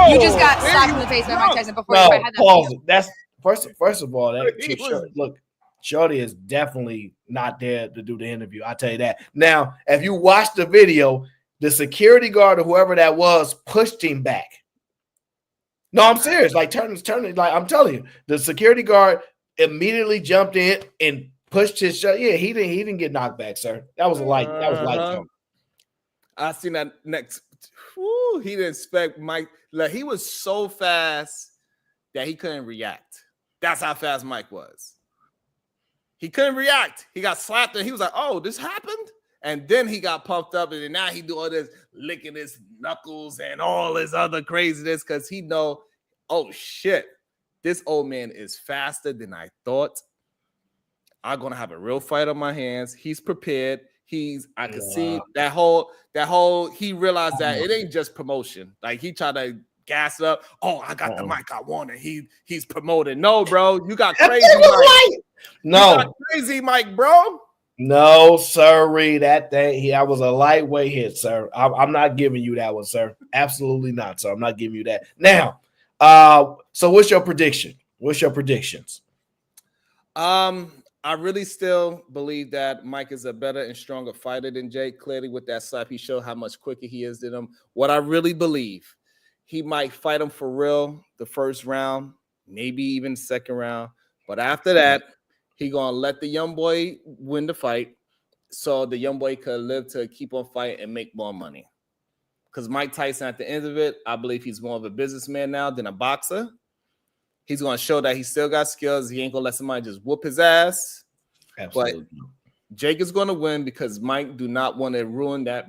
You just got slapped in the face by Mike Tyson before No, you had that. pause it. That's first of all, He was- look, Shorty is definitely not there to do the interview. I'll tell you that. Now, if you watch the video, the security guard or whoever that was pushed him back. No, I'm serious. Like turn it. Like I'm telling you, the security guard immediately jumped in and pushed his shot. Yeah, he didn't get knocked back, sir. That was light. That was light. Though. I seen that next. Woo, he didn't expect Mike. Like he was so fast that he couldn't react. That's how fast Mike was. He couldn't react. He got slapped and he was like, "Oh, this happened." And then he got pumped up, and then now he do all this licking his knuckles and all this other craziness because he know, oh shit, this old man is faster than I thought. I'm gonna have a real fight on my hands. He's prepared. I can see that whole. He realized that it ain't just promotion. Like he tried to gas up. Oh, I got the mic I wanted. He's promoting. No, bro, you got crazy Mike. No, you got crazy Mike, bro. No, sorry, that thing. I was a lightweight hit, sir. I'm not giving you that one, sir. Absolutely not, sir. I'm not giving you that. Now, so what's your prediction? What's your predictions? I really still believe that Mike is a better and stronger fighter than Jake. Clearly, with that slap, he showed how much quicker he is than him. What I really believe, he might fight him for real the first round, maybe even the second round. But after that, he gonna let the young boy win the fight, so the young boy could live to keep on fighting and make more money. Because Mike Tyson, at the end of it, I believe he's more of a businessman now than a boxer. He's gonna show that he still got skills. He ain't gonna let somebody just whoop his ass. Absolutely. But Jake is gonna win because Mike do not want to ruin that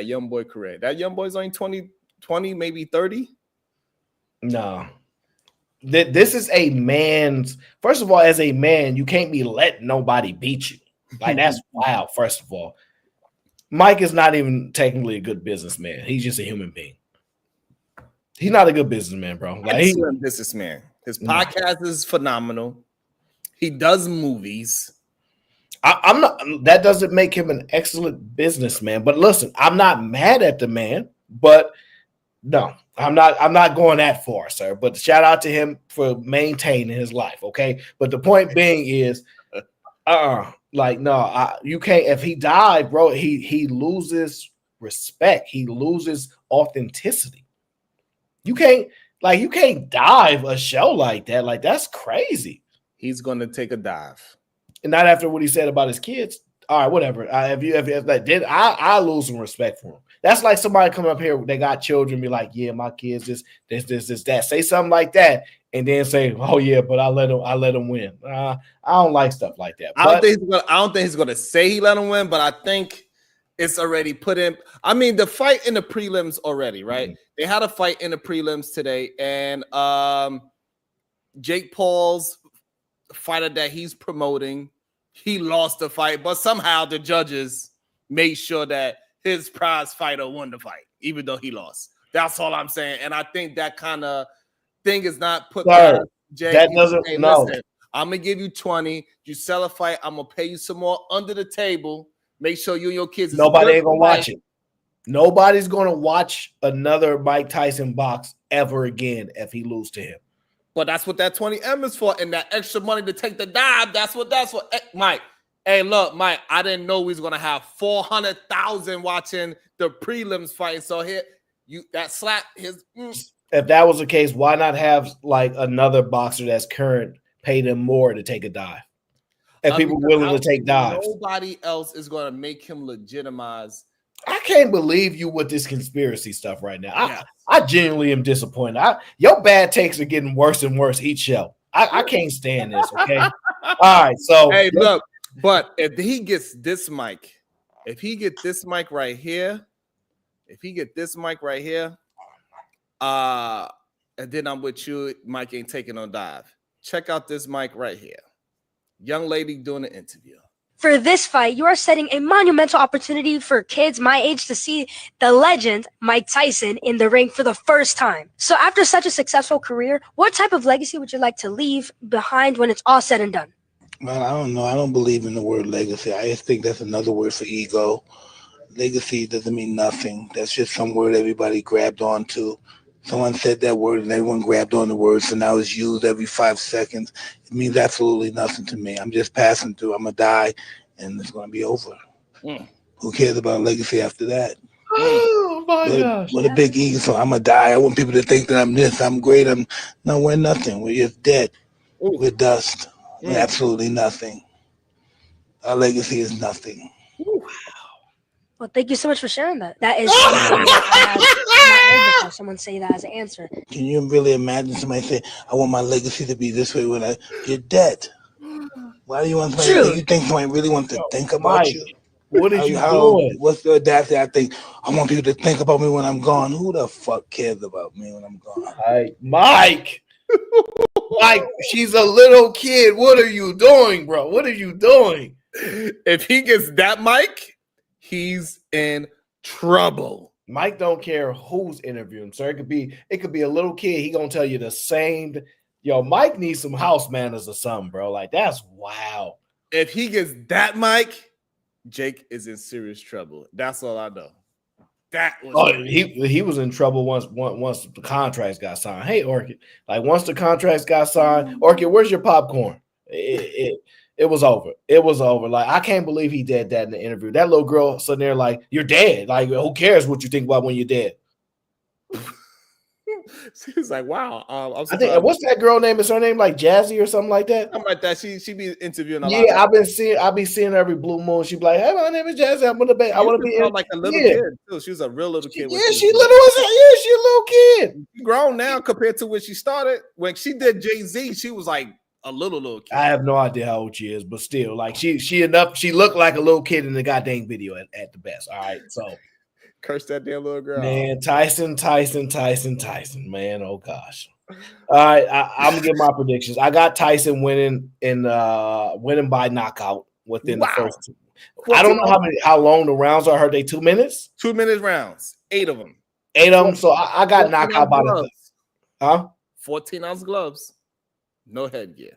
young boy career. That young boy's only 20, maybe 30. No. This is a man's. First of all, as a man, you can't be letting nobody beat you. Like that's wild. First of all, Mike is not even technically a good businessman. He's just a human being. He's not a good businessman, bro. Like he's a businessman. His podcast is phenomenal. He does movies. I'm not. That doesn't make him an excellent businessman. But listen, I'm not mad at the man. But no, I'm not going that far, sir. But shout out to him for maintaining his life. Okay. But the point being is, like no, you can't. If he died, bro, he loses respect. He loses authenticity. You can't dive a show like that. Like that's crazy. He's going to take a dive. And not after what he said about his kids. All right, whatever. I lose some respect for him. That's like somebody come up here, they got children, be like, yeah, my kids this, that. Say something like that, and then say, oh yeah, but I let him win. I don't like stuff like that. I don't think he's gonna say he let him win, but I think it's already put in. I mean, the fight in the prelims already, right? Mm-hmm. They had a fight in the prelims today, and Jake Paul's fighter that he's promoting, he lost the fight, but somehow the judges made sure that his prize fighter won the fight, even though he lost. That's all I'm saying. And I think that kind of thing is not put by Jake. That doesn't listen, I'm gonna give you 20. You sell a fight, I'm gonna pay you some more under the table. Make sure you and your kids. Nobody ain't gonna watch it. Nobody's gonna watch another Mike Tyson box ever again if he loses to him. But that's what that 20M is for, and that extra money to take the dive. That's what. Hey, Mike. Hey, look, Mike. I didn't know we was gonna have 400,000 watching the prelims fight. So here, that slap his. If that was the case, why not have like another boxer that's current pay them more to take a dive? If people willing to take dives, nobody else is gonna make him legitimize. I can't believe you with this conspiracy stuff right now. I genuinely am disappointed. Your bad takes are getting worse and worse each show. I can't stand this. Okay. All right. So hey, look, but if he gets this Mike If he get this mic right here, and then I'm with you, Mike ain't taking no dive. Check out this mic right here. Young lady doing an interview. For this fight, you are setting a monumental opportunity for kids my age to see the legend Mike Tyson in the ring for the first time. So after such a successful career, what type of legacy would you like to leave behind when it's all said and done? Man, I don't know. I don't believe in the word legacy. I just think that's another word for ego. Legacy doesn't mean nothing. That's just some word everybody grabbed onto. Someone said that word and everyone grabbed on the word, so now it's used every 5 seconds. It means absolutely nothing to me. I'm just passing through. I'm going to die, and it's going to be over. Who cares about legacy after that? Oh, my gosh. What a big ego. So I'm going to die. I want people to think that I'm this, I'm great. No, we're nothing. We're just dead. We're dust. We're absolutely nothing. Our legacy is nothing. Well, thank you so much for sharing that. That is something that I have not heard before someone say that as an answer. Can you really imagine somebody say, I want my legacy to be this way when you're dead? Why do you want somebody you think somebody really wants to think about you? What are you doing? What's the audacity? I think I want people to think about me when I'm gone. Who the fuck cares about me when I'm gone? Hey, Mike. Mike, she's a little kid. What are you doing, bro? What are you doing? If he gets that mic, he's in trouble. Mike don't care who's interviewing, sir. It could be a little kid. He gonna tell you the same. Yo, Mike needs some house manners or something, bro. Like, that's wow. If he gets that mic, Jake is in serious trouble. That's all I know. That was he was in trouble once the contracts got signed. Hey, Orchid, like once the contracts got signed, Orchid, where's your popcorn? It was over. It was over. Like, I can't believe he did that in the interview. That little girl sitting there like, you're dead. Like, who cares what you think about when you're dead? She was like, wow. I think, what's that girl name? Is her name like Jazzy or something like that? Something like that. She be interviewing a lot. Yeah, I've been seeing her every blue moon. She be like, hey, my name is Jazzy. I want to be like a little kid too. She was a real little kid. Yeah, she a little kid. She grown now compared to when she started. When she did Jay-Z, she was like a little kid. I have no idea how old she is, but still, like she looked like a little kid in the goddamn video at the best. All right, so curse that damn little girl. Man, Tyson, man. Oh gosh. All right, I'm gonna give my predictions. I got Tyson winning by knockout within the first two. I don't know how long the rounds are. I heard they 2 minutes. 2 minute rounds, 8 of them. 8 of them. So I got knockout by the 14-ounce gloves, no headgear.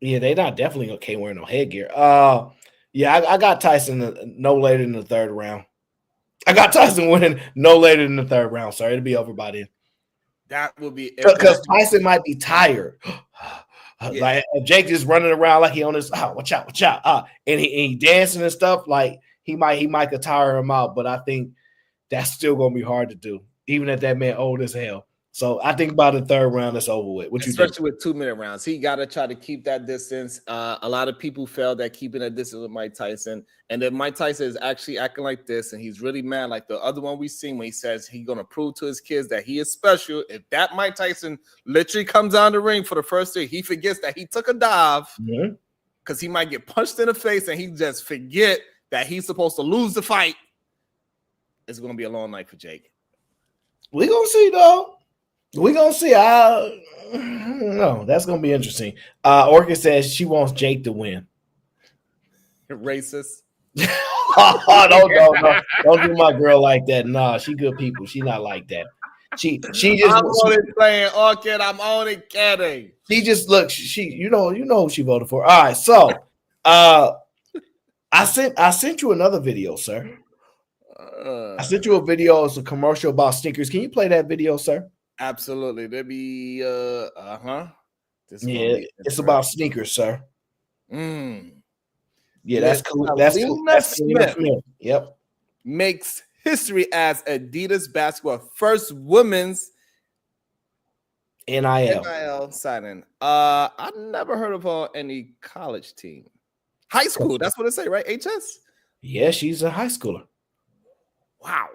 Yeah, they not definitely can't wear no headgear. Yeah, I got Tyson no later than the third round. I got Tyson winning no later than the third round. Sorry, it'll be over by then. That will be because Tyson might be tired. Like Jake just running around like he on his watch out, and he dancing and stuff. Like he might could tire him out, but I think that's still gonna be hard to do, even if that man old as hell. So I think by the third round, it's over with. Especially with 2 minute rounds, he got to try to keep that distance. A lot of people failed at keeping a distance with Mike Tyson, and then Mike Tyson is actually acting like this, and he's really mad. Like the other one we seen when he says he's gonna prove to his kids that he is special. If that Mike Tyson literally comes down the ring for the first thing, he forgets that he took a dive because he might get punched in the face, and he just forget that he's supposed to lose the fight. It's gonna be a long night for Jake. We gonna see though. We're gonna see. No, that's gonna be interesting. Orchid says she wants Jake to win. Racist. Don't do my girl like that. Nah, she good people. She not like that. She just I'm only playing Orchid. I'm only kidding. She just looks. You know who she voted for. All right, so I sent you another video, sir. I sent you a video. It's a commercial about sneakers. Can you play that video, sir? Absolutely. There'd be it's about sneakers, sir. Yeah, that's cool. That's Smith. Yep. Makes history as Adidas basketball first women's NIL signing. I never heard of her any college team. High school, that's what it say, right? HS? Yeah, she's a high schooler. Wow.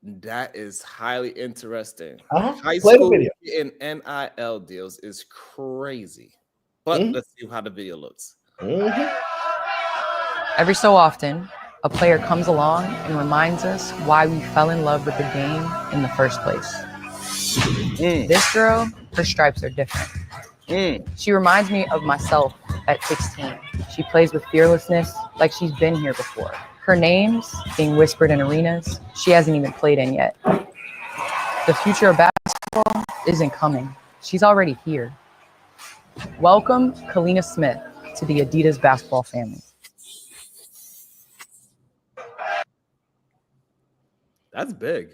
That is highly interesting. High Play school the video. in NIL deals is crazy. But let's see how the video looks. Every so often, a player comes along and reminds us why we fell in love with the game in the first place. This girl, her stripes are different. She reminds me of myself at 16. She plays with fearlessness like she's been here before. Her name's being whispered in arenas she hasn't even played in yet. The future of basketball isn't coming. She's already here. Welcome, Kalina Smith, to the Adidas basketball family. That's big.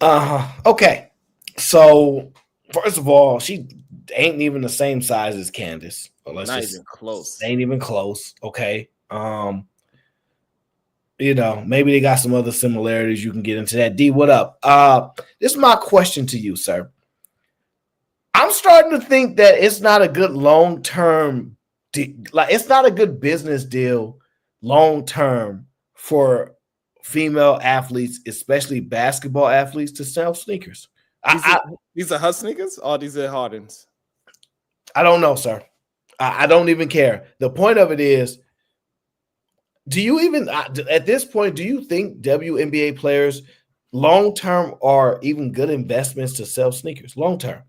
Okay. So, first of all, she ain't even the same size as Candace. Not even close. Ain't even close. Okay. Maybe they got some other similarities. You can get into that. D, what up? This is my question to you, sir. I'm starting to think that it's not a good long-term, it's not a good business deal long-term for female athletes, especially basketball athletes, to sell sneakers. These are her sneakers or these are Harden's? I don't know, sir. I don't even care. The point of it is, do you even, at this point, do you think WNBA players long-term are even good investments to sell sneakers long-term?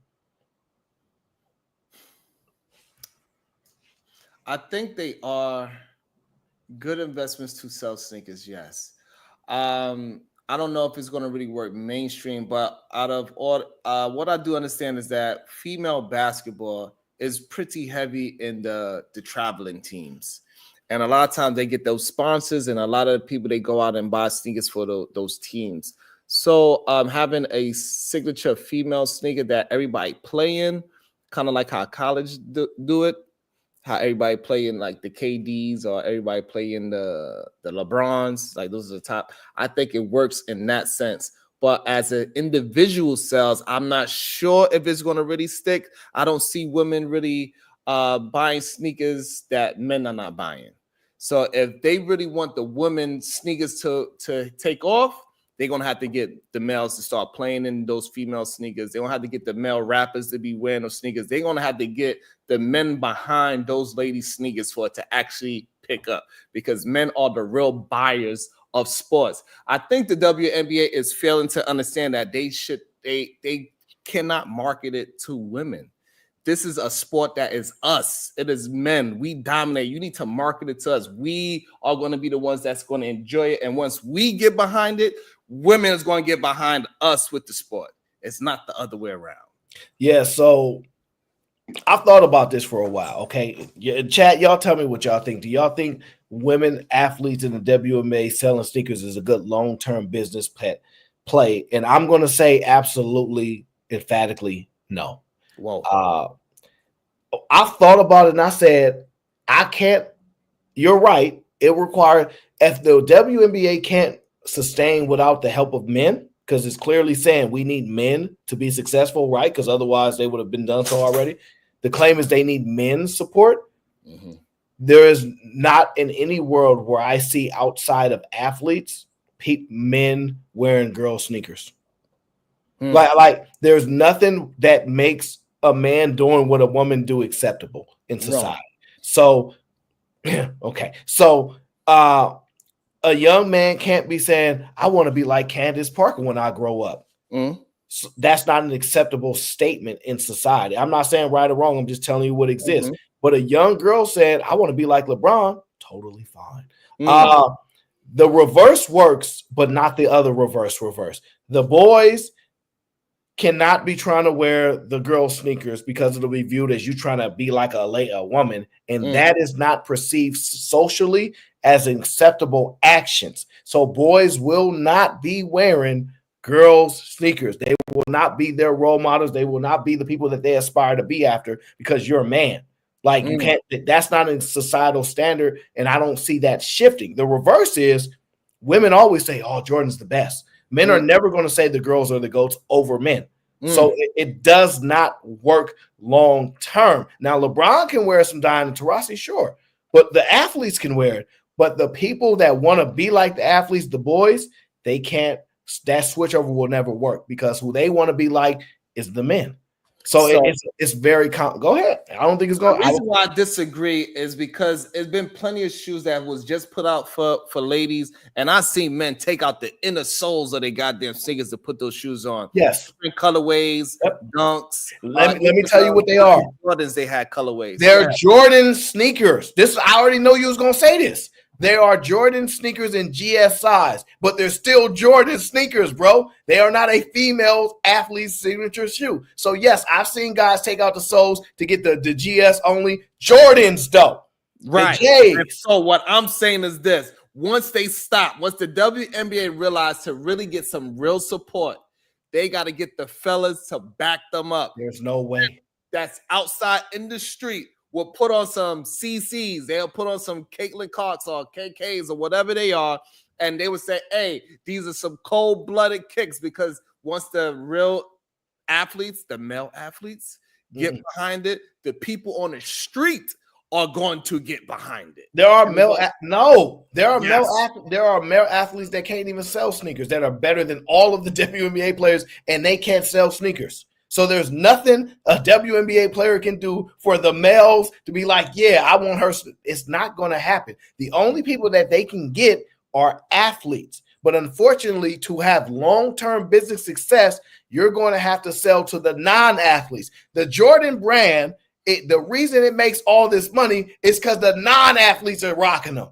I think they are good investments to sell sneakers, yes. I don't know if it's going to really work mainstream, but out of all, what I do understand is that female basketball is pretty heavy in the traveling teams. And a lot of times they get those sponsors, and a lot of people, they go out and buy sneakers for those teams. So having a signature female sneaker that everybody play in, kind of like how college do it, how everybody play in like the KDs or everybody play in the LeBrons, like those are the top. I think it works in that sense. But as an individual sales, I'm not sure if it's going to really stick. I don't see women really buying sneakers that men are not buying. So if they really want the women sneakers to take off, they're going to have to get the males to start playing in those female sneakers. They're going to have to get the male rappers to be wearing those sneakers. They're going to have to get the men behind those ladies' sneakers for it to actually pick up, because men are the real buyers of sports. I think the WNBA is failing to understand that they cannot market it to women. This is a sport that is us. It is men. We dominate. You need to market it to us. We are going to be the ones that's going to enjoy it. And once we get behind it, women is going to get behind us with the sport. It's not the other way around. Yeah, so I've thought about this for a while, okay? Chat, y'all tell me what y'all think. Do y'all think women athletes in the WNBA selling sneakers is a good long-term business play? And I'm going to say absolutely, emphatically, no. Whoa. I thought about it and I said, I can't. You're right. It requires, if the WNBA can't sustain without the help of men, because it's clearly saying we need men to be successful, right? Because otherwise they would have been done so already. The claim is they need men's support. Mm-hmm. There is not in any world where I see outside of athletes, men wearing girl sneakers. Like there's nothing that makes a man doing what a woman do acceptable in society. Right. So, okay. So, a young man can't be saying, I want to be like Candace Parker when I grow up. So that's not an acceptable statement in society. I'm not saying right or wrong. I'm just telling you what exists. But a young girl said, I want to be like LeBron. Totally fine. The reverse works, but not the other reverse. The boys cannot be trying to wear the girl sneakers because it'll be viewed as you trying to be like a woman. And that is not perceived socially as acceptable actions. So boys will not be wearing girls' sneakers. They will not be their role models. They will not be the people that they aspire to be after because you're a man. Like you can't, that's not a societal standard. And I don't see that shifting. The reverse is women always say, oh, Jordan's the best. Men are never going to say the girls are the GOATs over men. So it does not work long term. Now, LeBron can wear some Diana Taurasi, sure, but the athletes can wear it. But the people that want to be like the athletes, the boys, they can't. That switchover will never work because who they want to be like is the men. So it's very go ahead. I don't think it's going. The reason why I disagree is because there's been plenty of shoes that was just put out for ladies, and I've seen men take out the inner soles of their goddamn sneakers to put those shoes on. Yes, different colorways, dunks. Let me tell you what they are. Jordans, they had colorways. They're Jordan sneakers. I already know you was gonna say this. They are Jordan sneakers in GS size, but they're still Jordan sneakers, bro. They are not a female athlete's signature shoe. So yes, I've seen guys take out the soles to get the GS only. Jordans though. Right. And so what I'm saying is this. Once the WNBA realized to really get some real support, they got to get the fellas to back them up. There's no way. That's outside in the street. Will put on some CCs, they'll put on some Caitlin Cox or KKs or whatever they are, and they would say, hey, these are some cold-blooded kicks, because once the real athletes, the male athletes, get behind it, the people on the street are going to get behind it. There are male athletes that can't even sell sneakers that are better than all of the WNBA players, and they can't sell sneakers. So there's nothing a WNBA player can do for the males to be like, yeah, I want her. It's not going to happen. The only people that they can get are athletes. But unfortunately, to have long-term business success, you're going to have to sell to the non-athletes. The Jordan brand, the reason it makes all this money is because the non-athletes are rocking them.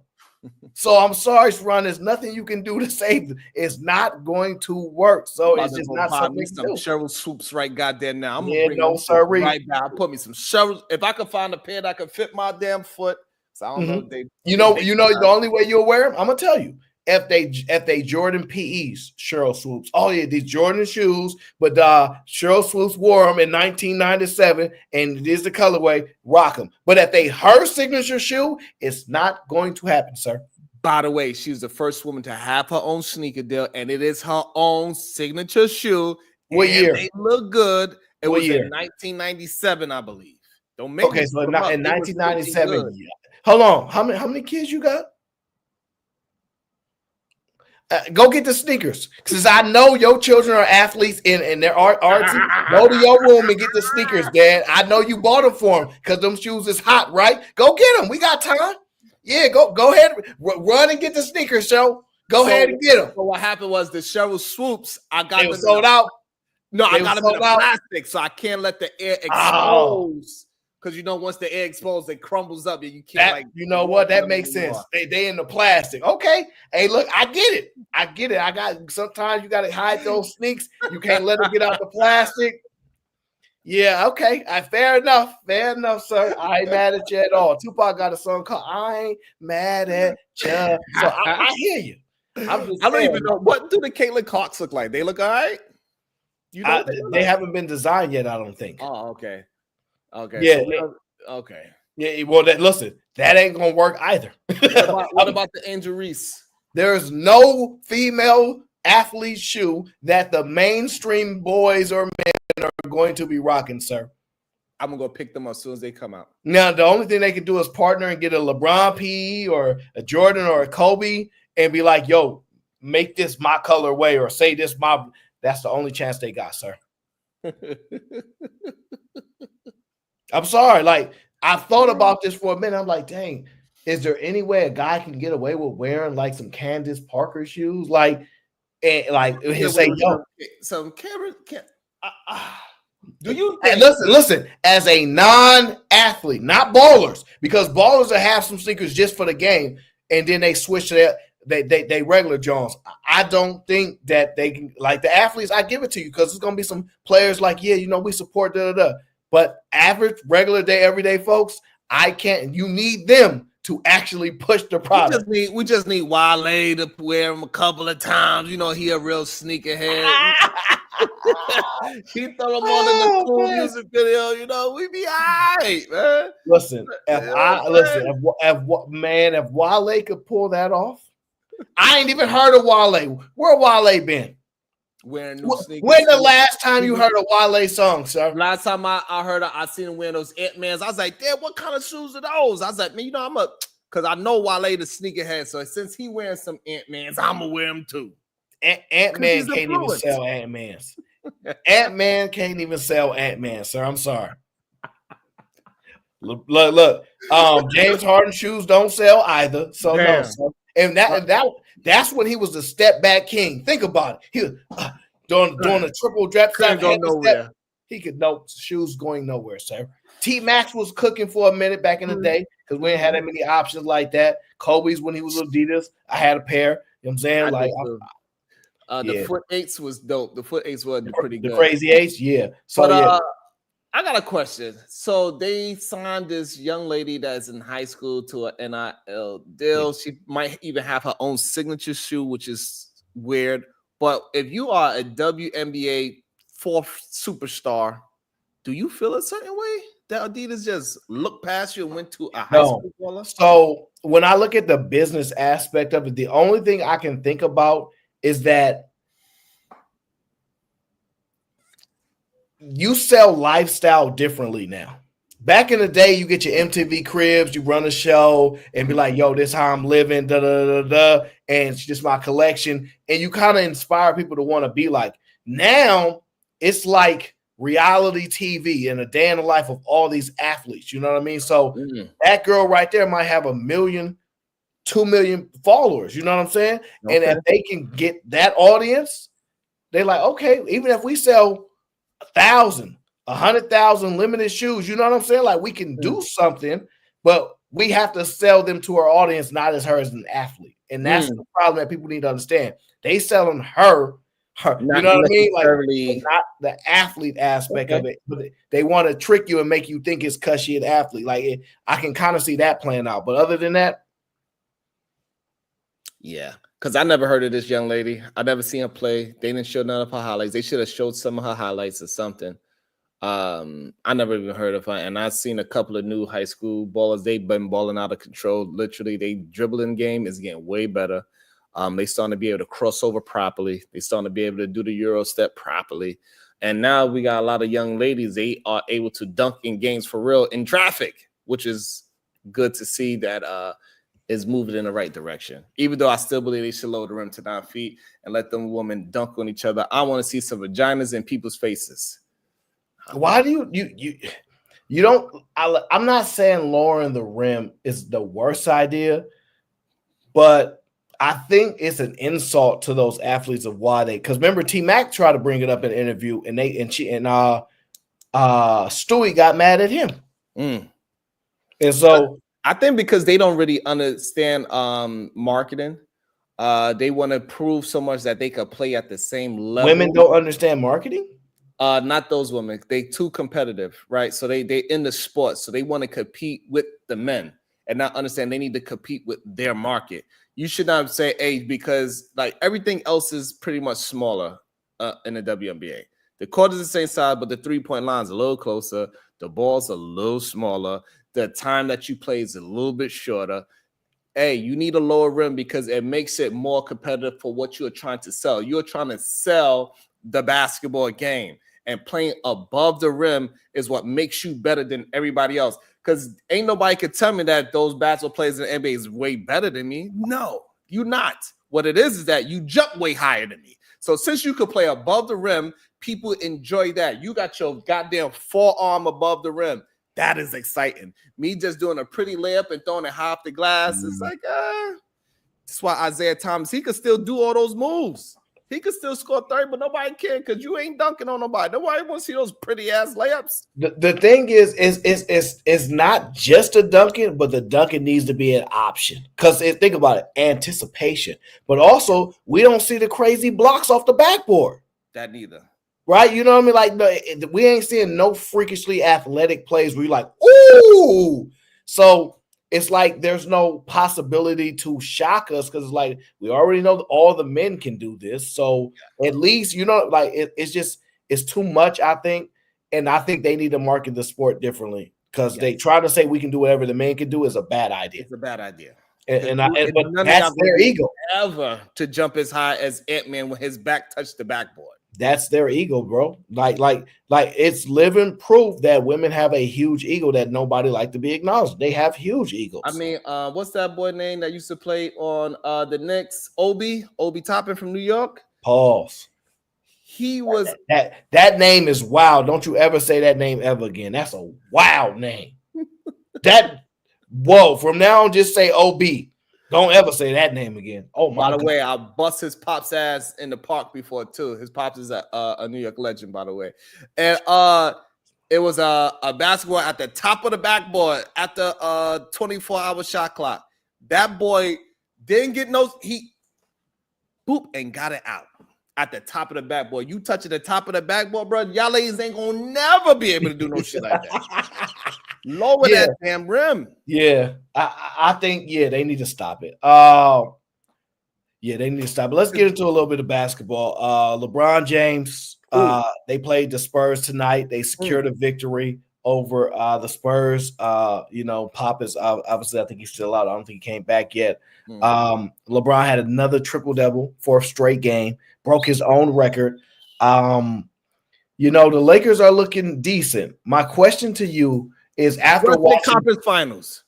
So I'm sorry, Sharon, there's nothing you can do to save them. It's not going to work. So it's just not something to do. Cheryl Swoops right goddamn now. I'm gonna bring right now. Put me some Cheryl. If I could find a pair that could fit my damn foot. So I don't know if they the only way you'll wear them, I'm gonna tell you. If they Jordan PEs, Cheryl Swoops. Oh yeah, these Jordan shoes, but Cheryl Swoops wore them in 1997, and it is the colorway. Rock them. But if her signature shoe, it's not going to happen, sir. By the way, she's the first woman to have her own sneaker deal, and it is her own signature shoe. What year? They look good. It was year? in 1997, I believe. Don't make okay. So in 1997. Yeah. Hold on. How many kids you got? Go get the sneakers, because I know your children are athletes and they're artsy. Go to your room and get the sneakers, Dad. I know you bought them for them because them shoes is hot, right? Go get them. We got time. Yeah, go ahead, run and get the sneakers, show. Go ahead and get them. So what happened was the Cheryl Swoops, I got them sold out. No, I got them in plastic, so I can't let the air expose. Because once the air exposes, it crumbles up, and you can't. You know what? That makes sense. They in the plastic. Okay. Hey, look, I get it. Sometimes you got to hide those sneaks. You can't let them get out the plastic. Yeah, okay. Fair enough, sir. I ain't mad at you at all. Tupac got a song called "I Ain't Mad at You." So I hear you. I don't even know, what do the Caitlin Cox look like? They look all right. They haven't been designed yet, I don't think. Oh, okay. Okay. Yeah. So okay. Yeah. Well, listen, that ain't gonna work either. What about the Angel Reese? There's no female athlete shoe that the mainstream boys or men are going to be rocking, sir. I'm gonna go pick them up as soon as they come out. Now, the only thing they can do is partner and get a LeBron PE or a Jordan or a Kobe and be like, "Yo, make this my colorway," or say this my. That's the only chance they got, sir. I'm sorry. Like, I've thought about this for a minute. I'm like, dang, is there any way a guy can get away with wearing like some Candace Parker shoes? Like, and like he'll say, yo, some Cameron. Do you listen? As a non-athlete, not ballers, because ballers will have some sneakers just for the game, and then they switch to they regular Jones. I don't think that they can, like the athletes. I give it to you because there's gonna be some players like, we support da. But average, regular day, everyday folks, I can't. You need them to actually push the product. We just need Wale to wear them a couple of times. He a real sneakerhead. He throw them on in the cool music video. We be all right, man. Listen, if Wale could pull that off, I ain't even heard of Wale. Where Wale been? Wearing new sneakers. When the last time you heard a Wale song, sir? Last time I heard I seen him wearing those Ant-Mans. I was like, damn, what kind of shoes are those? I was like, man, because I know Wale the sneakerhead. So since he wearing some Ant-Mans, I'm gonna wear them too. Ant-Man can't even sell Ant-Mans. Ant-Man can't even sell Ant-Man, sir. I'm sorry. Look. James Harden shoes don't sell either. So Damn. no. So, and that's when he was the step back king. Think about it. He was doing a triple drop Couldn't go step. nowhere. He could shoes going nowhere, sir. T-Max was cooking for a minute back in the day because we didn't have that many options like that. Kobe's when he was Adidas, I had a pair. You know what I'm saying? The foot eights was dope. The foot eights were pretty good. The crazy eights, yeah. So I got a question. So they signed this young lady that's in high school to an NIL deal. She might even have her own signature shoe, which is weird. But if you are a WNBA fourth superstar, do you feel a certain way that Adidas just looked past you and went to a high school baller? So when I look at the business aspect of it, the only thing I can think about is that you sell lifestyle differently now. Back in the day, you get your MTV Cribs, you run a show and be like, yo, this how I'm living, and it's just my collection. And you kind of inspire people to want to be like. Now, it's like reality TV and a day in the life of all these athletes. You know what I mean? So that girl right there might have 1 million, 2 million followers. You know what I'm saying? Okay. And if they can get that audience, they're like, okay, even if we sell 1,000, 100,000 limited shoes, you know what I'm saying? Like we can do something, but we have to sell them to our audience, not as her as an athlete. And that's the problem that people need to understand. They selling her, you know what I mean? Like not the athlete aspect of it, but they want to trick you and make you think it's because she an athlete. Like I can kind of see that playing out. But other than that, yeah. Because I never heard of this young lady. I never seen her play. They didn't show none of her highlights. They should have showed some of her highlights or something. I never even heard of her. And I've seen a couple of new high school ballers. They've been balling out of control. Literally, they dribbling game is getting way better. They starting to be able to cross over properly. They starting to be able to do the Euro step properly. And now we got a lot of young ladies. They are able to dunk in games for real in traffic, which is good to see that is moving in the right direction. Even though I still believe they should lower the rim to 9 feet and let them women dunk on each other. I want to see some vaginas in people's faces. Why do you don't? I'm not saying lowering the rim is the worst idea, but I think it's an insult to those athletes of why they. Because remember, T-Mac tried to bring it up in an interview, and Stewie got mad at him, and so I think because they don't really understand marketing. They want to prove so much that they could play at the same level. Women don't understand marketing. Not those women. They too competitive, right? So they in the sport, so they want to compete with the men and not understand they need to compete with their market. You should not say age because like everything else is pretty much smaller in the WNBA. The court is the same size, but the 3-point line is a little closer. The ball's a little smaller. The time that you play is a little bit shorter. Hey, you need a lower rim because it makes it more competitive for what you're trying to sell. You're trying to sell the basketball game. And playing above the rim is what makes you better than everybody else. Because ain't nobody could tell me that those basketball players in the NBA is way better than me. No, you're not. What it is that you jump way higher than me. So since you could play above the rim, people enjoy that. You got your goddamn forearm above the rim. That is exciting. Me just doing a pretty layup and throwing it high off the glass. It's like, that's why Isaiah Thomas, he could still do all those moves. He could still score 30, but nobody can because you ain't dunking on nobody. Nobody wants to see those pretty ass layups. The thing is not just a dunking, but the dunking needs to be an option. Because think about it, anticipation. But also, we don't see the crazy blocks off the backboard. That neither. Right? You know what I mean? Like we ain't seeing no freakishly athletic plays where you're like, ooh. So it's like there's no possibility to shock us because it's like we already know that all the men can do this. So at least, you know, like it's too much, I think. And I think they need to market the sport differently because they try to say we can do whatever the men can do is a bad idea. It's a bad idea. But that's their ego. Ever to jump as high as Ant-Man when his back touched the backboard. That's their ego, bro. Like it's living proof that women have a huge ego that nobody like to be acknowledged. They have huge egos. I mean, what's that boy name that used to play on the Knicks? Obi Toppin from New York. Pause. He was that name is wild. Don't you ever say that name ever again. That's a wild name. From now on, just say OB. Don't ever say that name again. Oh my! By the way, I bust his pop's ass in the park before too. His pops is a New York legend, by the way, and it was a basketball at the top of the backboard at the 24-hour shot clock. That boy didn't get he and got it out at the top of the backboard. You touching the top of the backboard, bro? Y'all ladies ain't gonna never be able to do no shit like that. Lower that damn rim. Yeah, I think they need to stop it. They need to stop it. Let's get into a little bit of basketball. LeBron James. They played the Spurs tonight. They secured a victory over the Spurs. Pop is obviously, I think he's still out. I don't think he came back yet. LeBron had another triple-double, 4th straight game, broke his own record. The Lakers are looking decent. My question to you is, after watching the conference finals,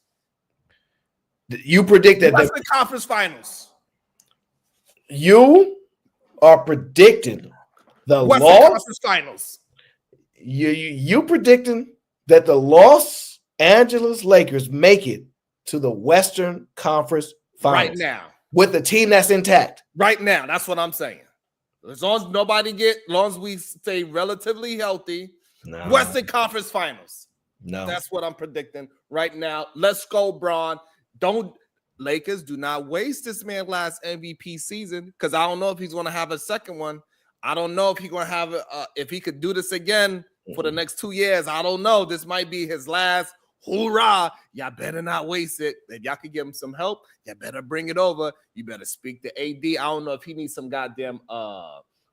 you predicted the conference finals. You are predicting the Conference finals. You predicting that the Los Angeles Lakers make it to the Western Conference Finals right now with the team that's intact. Right now, that's what I'm saying. As long as we stay relatively healthy, Western Conference Finals. No, that's what I'm predicting right now. Let's go, Bron. Lakers do not waste this man last MVP season, because I don't know if he's going to have a second one. I don't know if he's going to have if he could do this again for the next 2 years. I don't know. This might be his last hoorah. Y'all better not waste it. If y'all could give him some help, y'all better bring it over. You better speak to AD. I don't know if he needs some goddamn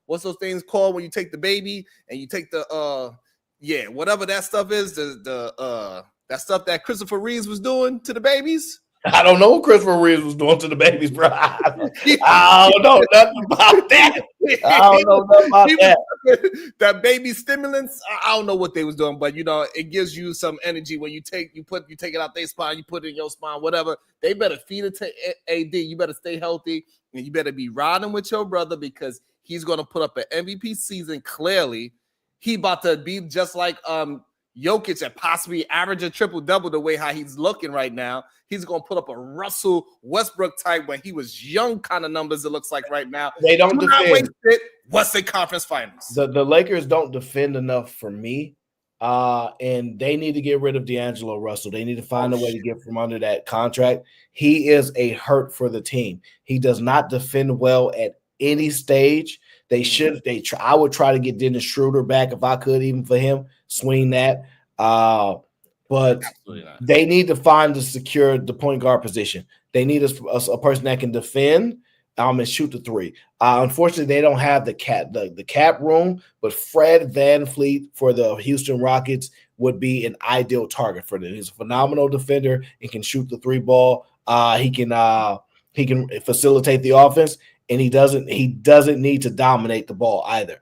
what's those things called when you take the baby and you take the whatever that stuff is, the that stuff that Christopher Reeves was doing to the babies. I don't know what Christopher Reeves was doing to the babies, bro. I don't know nothing about that. That baby stimulants, I don't know what they was doing, but it gives you some energy when you take it out their spine, you put it in your spine, whatever. They better feed it to AD. You better stay healthy, and you better be riding with your brother, because he's gonna put up an MVP season. Clearly, he about to be just like Jokic and possibly average a triple-double the way how he's looking right now. He's going to put up a Russell Westbrook type when he was young kind of numbers, it looks like right now. They don't defend. Western Conference Finals. The Lakers don't defend enough for me, and they need to get rid of D'Angelo Russell. They need to find a way to get from under that contract. He is a hurt for the team. He does not defend well at any stage. I would try to get Dennis Schroeder back if I could, even for him, swing that. But they need to find to secure the point guard position. They need a person that can defend and shoot the three. Unfortunately, they don't have the cap room, but Fred VanVleet for the Houston Rockets would be an ideal target for them. He's a phenomenal defender and can shoot the three ball. He can facilitate the offense. And he doesn't need to dominate the ball either.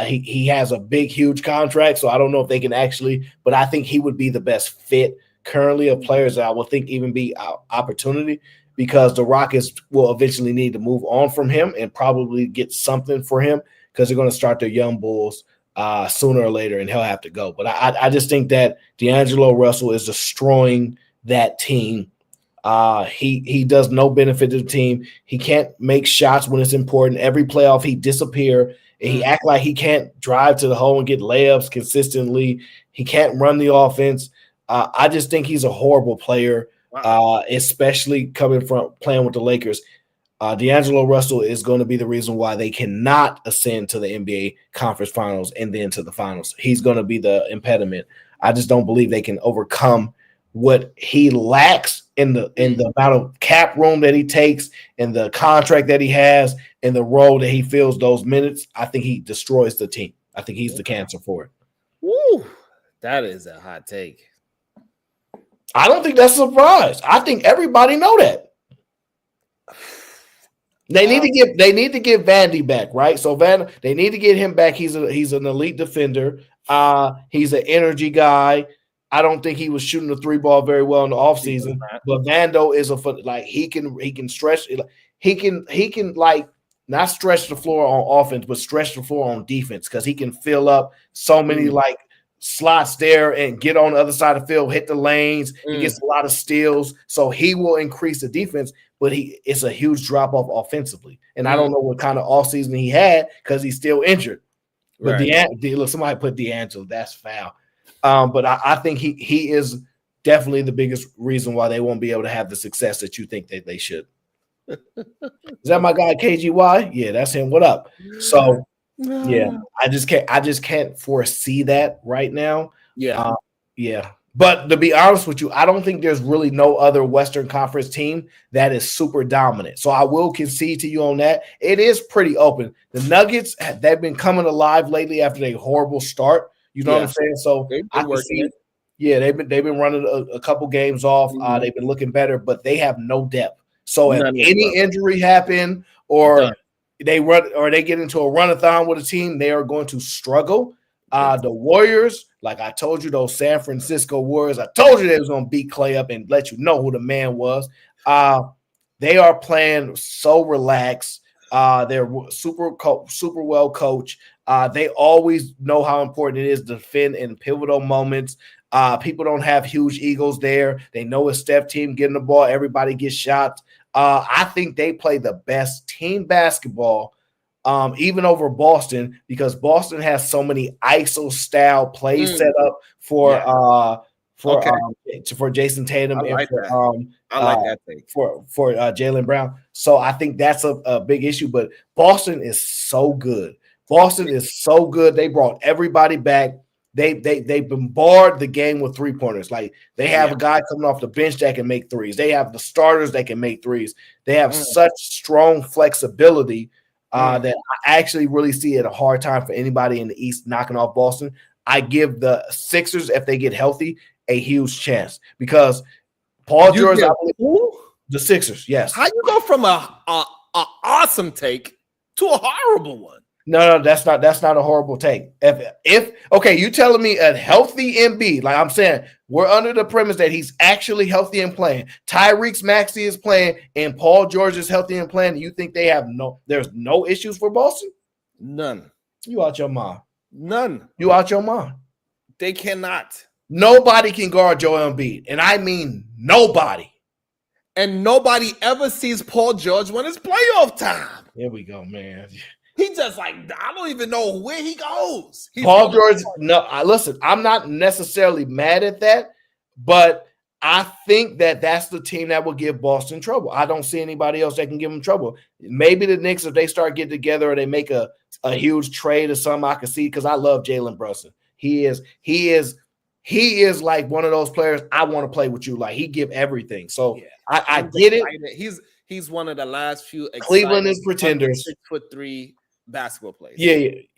He has a big, huge contract, so I don't know if they can actually, but I think he would be the best fit currently of players that I would think even be opportunity, because the Rockets will eventually need to move on from him and probably get something for him, because they're going to start their young bulls sooner or later, and he'll have to go. But I just think that D'Angelo Russell is destroying that team. He does no benefit to the team. He can't make shots when it's important. Every playoff he disappear, and he act like he can't drive to the hole and get layups consistently. He can't run the offense. I just think he's a horrible player, especially coming from playing with the Lakers. D'Angelo Russell is going to be the reason why they cannot ascend to the NBA Conference Finals and then to the finals. He's going to be the impediment. I just don't believe they can overcome what he lacks in the amount of cap room that he takes and the contract that he has and the role that he fills those minutes. I think he destroys the team. I think he's the cancer for it. Woo, that is a hot take. I don't think that's a surprise. I think everybody know that. They need to get Vandy back, right? So they need to get him back. He's an elite defender. He's an energy guy. I don't think he was shooting the three ball very well in the offseason, but Vando is he can stretch. He can not stretch the floor on offense, but stretch the floor on defense because he can fill up so many like slots there and get on the other side of the field, hit the lanes. He gets a lot of steals, so he will increase the defense. But it's a huge drop off offensively, and I don't know what kind of offseason he had because he's still injured. But look, somebody put D'Angelo. That's foul. But I think he is definitely the biggest reason why they won't be able to have the success that you think that they should. Is that my guy KGY? Yeah, that's him. What up? So yeah, I just can't foresee that right now. Yeah. But to be honest with you, I don't think there's really no other Western Conference team that is super dominant. So I will concede to you on that. It is pretty open. The Nuggets, they've been coming alive lately after their horrible start. You know what I'm saying? So I can see it. Yeah, they've been running a couple games off. They've been looking better, but they have no depth. So if any injury happen or they get into a run-a-thon with a team, they are going to struggle. The Warriors, like I told you, those San Francisco Warriors, I told you they was going to beat Clay up and let you know who the man was. They are playing so relaxed. They're super well coached. They always know how important it is to defend in pivotal moments. People don't have huge egos there. They know it's Steph team getting the ball. Everybody gets shots. I think they play the best team basketball, even over Boston, because Boston has so many ISO style plays set up for Jason Tatum and for Jaylen Brown. So I think that's a big issue. But Boston is so good. They brought everybody back. They bombard the game with 3-pointers. Like they have a guy coming off the bench that can make threes. They have the starters that can make threes. They have such strong flexibility that I actually really see it a hard time for anybody in the East knocking off Boston. I give the Sixers, if they get healthy, a huge chance because Paul George, the Sixers, yes. How you go from a awesome take to a horrible one? No, that's not a horrible take. If okay, you telling me a healthy Embiid, like I'm saying, we're under the premise that he's actually healthy and playing. Tyrese Maxey is playing, and Paul George is healthy and playing. You think there's no issues for Boston? None. You out your mind. None. You out your mind. They cannot. Nobody can guard Joel Embiid, and I mean nobody. And nobody ever sees Paul George when it's playoff time. Here we go, man. He just I don't even know where he goes. Paul George, listen, I'm not necessarily mad at that, but I think that's the team that will give Boston trouble. I don't see anybody else that can give them trouble. Maybe the Knicks, if they start getting together or they make a huge trade or something, I can see because I love Jalen Brunson. He is like one of those players I want to play with you. Like he give everything. So I get it. He's one of the last few. Cleveland is pretenders. 6'3" basketball players.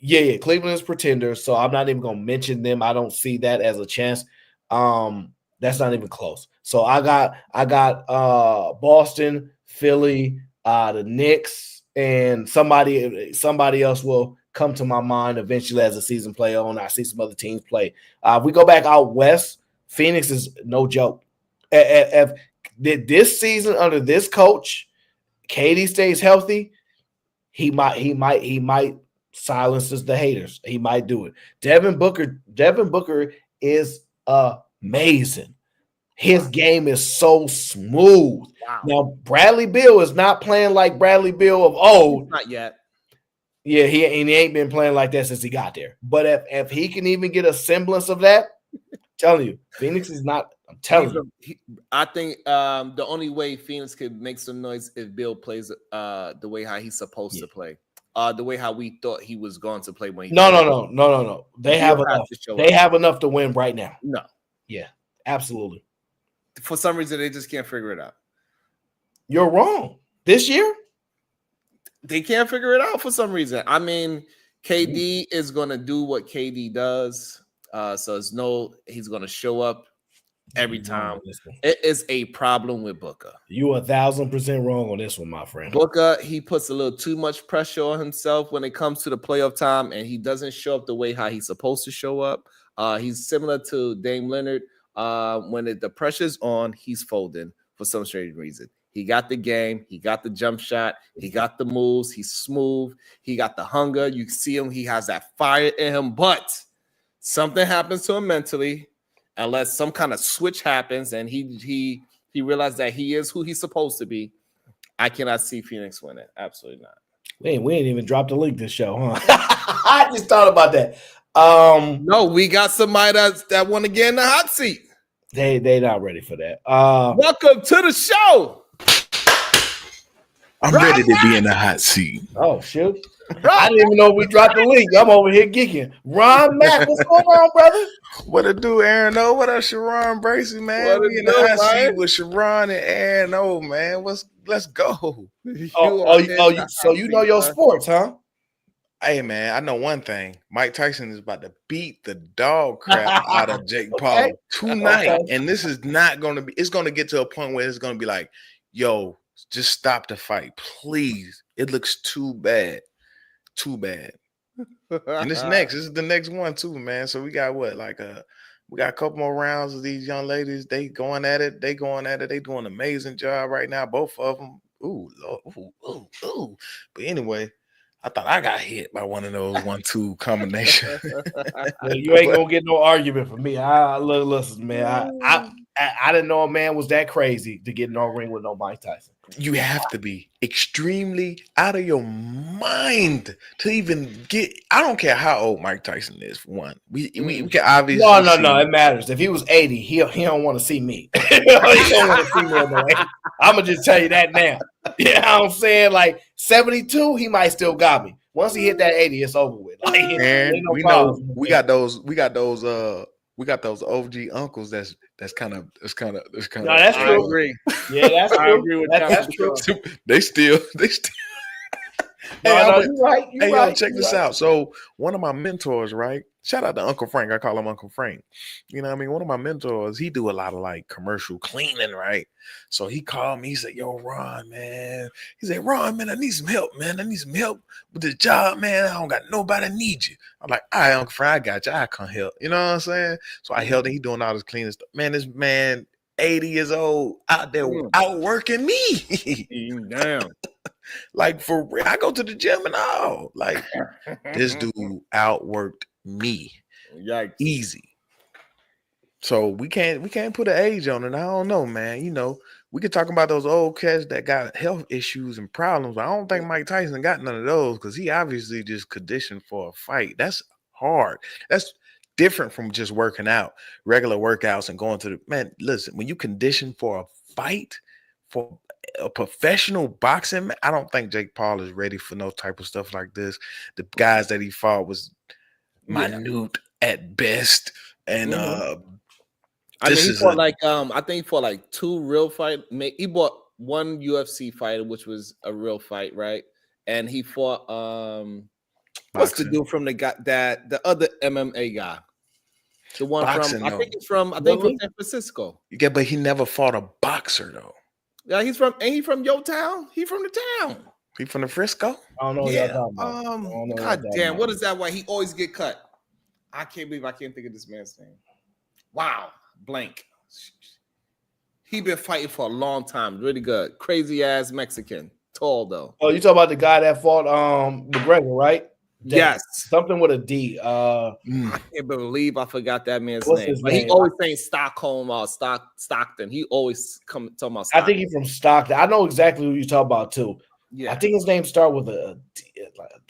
Yeah. Cleveland is pretenders. So I'm not even gonna mention them. I don't see that as a chance. That's not even close. So I got Boston, Philly, the Knicks, and somebody else will come to my mind eventually as the season play on. I see some other teams play. If we go back out west, Phoenix is no joke. If this season under this coach, KD stays healthy, he might silence the haters. He might do it. Devin Booker is amazing. His game is so smooth. Wow. Now Bradley Beal is not playing like Bradley Beal of old. Not yet. Yeah, he ain't been playing like that since he got there. But if he can even get a semblance of that, I'm telling you, Phoenix is not. I'm telling you. I think the only way Phoenix could make some noise if Bill plays the way how he's supposed to play, the way how we thought he was going to play when he. No. They have enough. They have enough to win right now. No. Yeah, absolutely. For some reason, they just can't figure it out. You're wrong. This year. They can't figure it out for some reason. I mean, KD is going to do what KD does. So he's going to show up every time. It is a problem with Booker. You 1,000% wrong on this one, my friend. Booker, he puts a little too much pressure on himself when it comes to the playoff time, and he doesn't show up the way how he's supposed to show up. He's similar to Dame Leonard. When the pressure's on, he's folding for some strange reason. He got the game. He got the jump shot. He got the moves. He's smooth. He got the hunger. You see him. He has that fire in him. But something happens to him mentally, unless some kind of switch happens and he realized that he is who he's supposed to be. I cannot see Phoenix winning. Absolutely not. We ain't even dropped the link this show, huh? I just thought about that. No, we got somebody that want to get in the hot seat. They not ready for that. Welcome to the show. I'm ready to be in the hot seat. Oh, shoot. I didn't even know we dropped the link. I'm over here geeking. Ron Mack, what's going on, brother? What it do, Aaron O? What up, Sharon Bracey, man? We in the hot seat with Sharon and Aaron O, man. Let's go. So you know your sports, huh? Hey, man, I know one thing. Mike Tyson is about to beat the dog crap out of Jake Paul tonight. Okay. And this is not going to be, it's going to get to a point where it's going to be like, yo, just stop the fight, please. It looks too bad. Too bad. And this is the next one too, man. So we got we got a couple more rounds of these young ladies. They going at it. They doing an amazing job right now. Both of them. Ooh, Lord, ooh. But anyway, I thought I got hit by one of those 1-2 combinations. You ain't gonna get no argument from me. Listen, man. I didn't know a man was that crazy to get in no ring with no Mike Tyson. You have to be extremely out of your mind to even get. I don't care how old Mike Tyson is. For one, we can obviously. No. It matters. If he was 80, he don't want to see me. He don't want to see me. I'm gonna just tell you that now. You know what I'm saying? Like 72, he might still got me. Once he hit that 80, it's over with. Like, and no we problem. know we got those OG uncles that's kind of No, that's true. I agree. Yeah, that's true. I agree with that. That's true. They still you're right. Yo, check this out. So one of my mentors, right? Shout out to Uncle Frank. I call him Uncle Frank. You know what I mean? One of my mentors, he do a lot of like commercial cleaning, right? So he called me. He said, yo, Ron, man. He said, Ron, man, I need some help, man. I need some help with this job, man. I don't got nobody need you. I'm like, all right, Uncle Frank, I got you. I can't help. You know what I'm saying? So I held him. He doing all this cleaning stuff. Man, this man, 80 years old, out there outworking me. Damn. Like for real. I go to the gym and all. Like this dude outworked me. Yikes. Easy. So we can't put an age on it. I don't know, man. You know, we could talk about those old cats that got health issues and problems, but I don't think Mike Tyson got none of those because he obviously just conditioned for a fight. That's hard. That's different from just working out, regular workouts and going to the man. Listen, when you condition for a fight, for a professional boxing, I don't think Jake Paul is ready for no type of stuff like this. The guys that he fought was minute at best, and I think he fought like 2 real fight. He bought 1 UFC fighter, which was a real fight, right? And he fought what's the dude from the other MMA guy, the one boxing, from I think from San Francisco. Yeah, but he never fought a boxer though. Yeah, he's from your town. He from the town. He from the Frisco? I don't know what Yeah. y'all talking about. God damn, what is that? Why he always get cut? I can't believe I can't think of this man's name. Wow, blank. He been fighting for a long time. Really good. Crazy ass Mexican. Tall though. Oh, you talking about the guy that fought McGregor, right? Yes. Something with a D. I can't believe I forgot that man's What's name. his But name? he always saying Stockholm or Stockton. He always talking about Stockton. I think he's from Stockton. I know exactly who you talk about too. Yeah. I think his name starts with a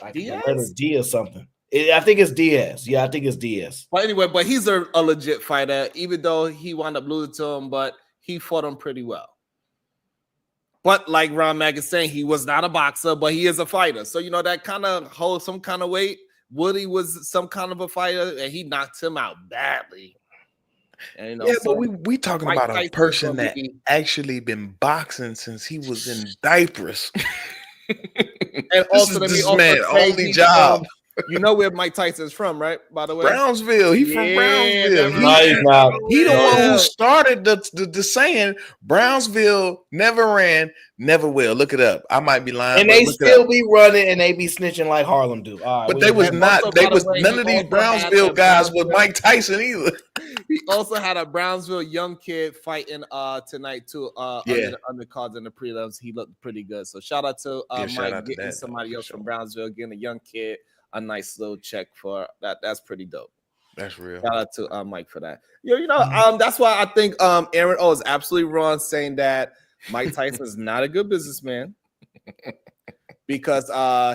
like Diaz? the letter D or something. I think it's Diaz. Yeah, I think it's Diaz. But anyway, he's a legit fighter, even though he wound up losing to him, but he fought him pretty well. But like Ron Mack is saying, he was not a boxer, but he is a fighter. So, you know, that kind of holds some kind of weight. Woody was some kind of a fighter, and he knocked him out badly. And, you know, Yeah, so but we talking Mike about a Tyson's person gonna that be- actually been boxing since he was in diapers. And also, let me this also man say only he's, job. You know where Mike Tyson's from, right? By the way, Brownsville. He from Yeah, Brownsville. that's He- right. He the one Yeah. who started the saying Brownsville never ran, never will. Look it up. I might be lying. And but they look it still up. be running and they be snitching like Harlem do. All right, But they was And not. also, They by the was way, none he of these also had Brownsville the guys with Brownsville- Mike Tyson either. We also had a Brownsville young kid fighting tonight too. Under the undercards and the prelims. He looked pretty good. So shout out to Mike getting somebody else from Brownsville, getting a young kid a nice little check for that. That's pretty dope. That's real. Shout out to Mike for that. That's why I think Aaron O is absolutely wrong saying that Mike Tyson is not a good businessman because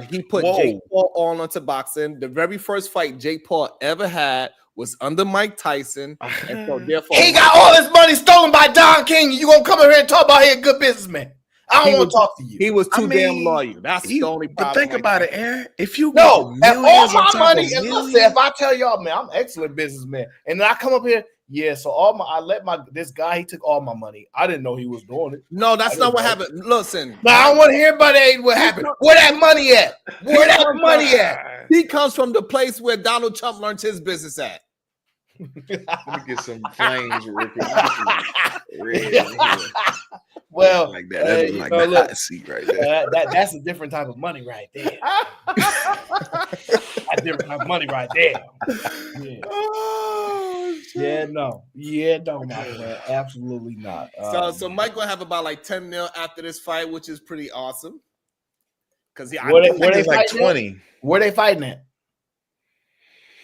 he put Jake Paul onto boxing. The very first fight Jake Paul ever had was under Mike Tyson, and so therefore he got all his money stolen by Don King. You gonna come over here and talk about he a good businessman? I don't want to talk to you. He was damn loyal. That's the only problem. But think about it, Aaron. If you all my money, and listen, if I tell y'all, man, I'm an excellent businessman, and then I come up here, so this guy, he took all my money. I didn't know he was doing it. No, that's not what happened. Listen, now I don't want to hear about it. What happened? Where that money at? Where that money at? He comes from the place where Donald Trump learned his business at. Let me get some flames real quick. Well, like that. That's like the hot seat right there. That's a different type of money right there. A different type of money right there. Yeah. No, my friend. Absolutely not. So Mike will have about like 10 mil after this fight, which is pretty awesome. Because where they like 20. Where they fighting at?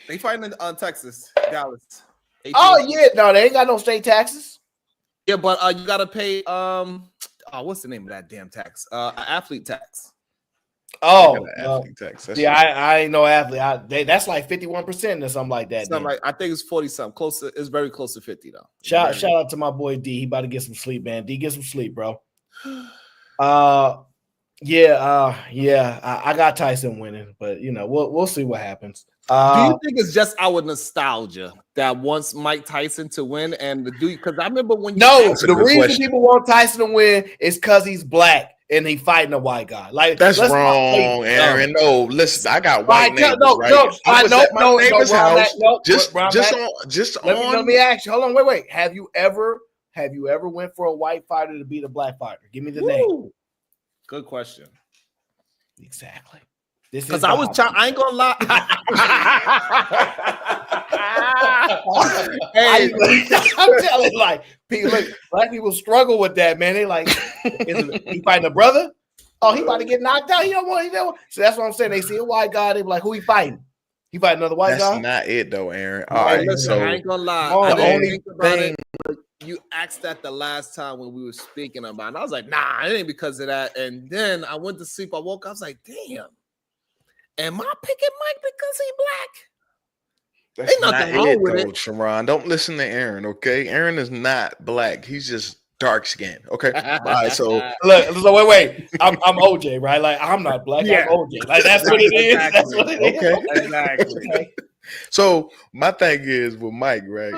They fighting in Texas, Dallas. 18. Oh yeah, no, they ain't got no state taxes. Yeah, but you gotta pay what's the name of that damn tax? Athlete tax. Athlete tax. I ain't no athlete. That's like 51% or something like that. I think it's 40 something. Close to, it's very close to 50 though. Shout out to my boy D. He about to get some sleep, man. D, get some sleep, bro. I got Tyson winning, but we'll see what happens. Do you think it's just our nostalgia that wants Mike Tyson to win? And because I remember when the reason people want Tyson to win is because he's black and he fighting a white guy. Like that's wrong, Aaron. No, listen, I got white neighbors. Let me ask you. Hold on, wait. Have you ever went for a white fighter to beat a black fighter? Give me the name. Good question. Exactly. Because I ain't gonna lie. Hey, I'm telling you, black people struggle with that, man. They like, he fighting a brother? Oh, he about to get knocked out. He don't want. So that's what I'm saying. They see a white guy, they be like, who he fighting? He fighting another white guy? That's not it though, Aaron. All right, listen, I ain't gonna lie. The only thing. You asked that the last time when we were speaking about it. And I was like, nah, it ain't because of that. And then I went to sleep. I woke up. I was like, damn. Am I picking Mike because he black? Ain't nothing wrong with it, Sharon. Don't listen to Aaron, okay? Aaron is not black. He's just dark skinned. Okay. All right. So wait. I'm OJ, right? Like I'm not black. Yeah. I'm OJ. Like that's what it is. Exactly. That's what it is. Okay. Exactly. So my thing is with Mike, right?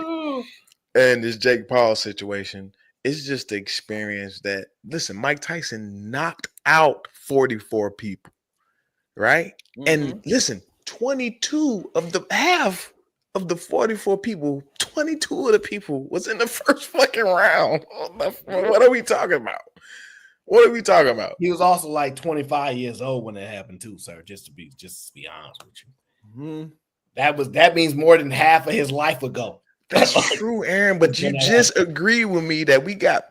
And this Jake Paul situation, it's just the experience that Mike Tyson knocked out 44 people. Right? Mm-hmm. And listen, 22 of the half of the 44 people, 22 of the people was in the first fucking round. What are we talking about? What are we talking about? He was also like 25 years old when it happened too, sir. Just to be honest with you. Mm-hmm. That means more than half of his life ago. That's true, Aaron. But you just agree with me that we got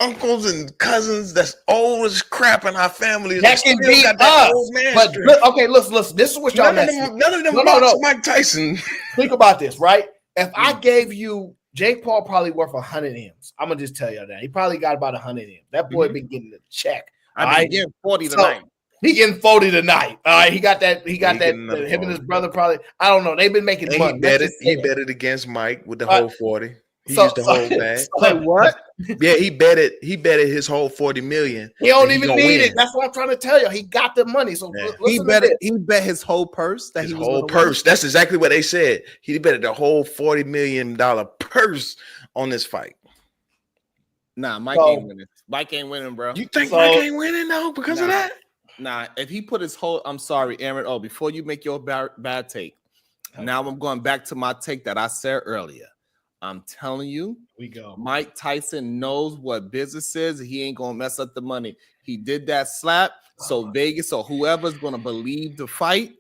uncles and cousins that's old as crap in our family that can beat us. But listen. This is what y'all. None of them Mike Tyson. Think about this, right? If I gave you Jake Paul, probably worth 100 M's. I'm gonna just tell you that he probably got about 100 M's. That boy been getting a check. I getting 40 tonight. He getting 40 tonight. All right, he got that. Him and his brother probably. I don't know. They've been making money. He betted against Mike with the whole 40. He used the whole bag. What? Yeah, he betted his whole 40 million. He don't even need it. That's what I'm trying to tell you. He got the money. So he bet his whole purse. His whole purse. That's exactly what they said. He betted the whole $40 million purse on this fight. Nah, Mike ain't winning. Mike ain't winning, bro. You think Mike ain't winning though because of that? Nah, if he put his whole, I'm sorry, Aaron. Oh, before you make your bad take, now I'm going back to my take that I said earlier. I'm telling you, Mike Tyson knows what business is. He ain't gonna mess up the money. He did that slap, so Vegas or whoever's gonna believe the fight,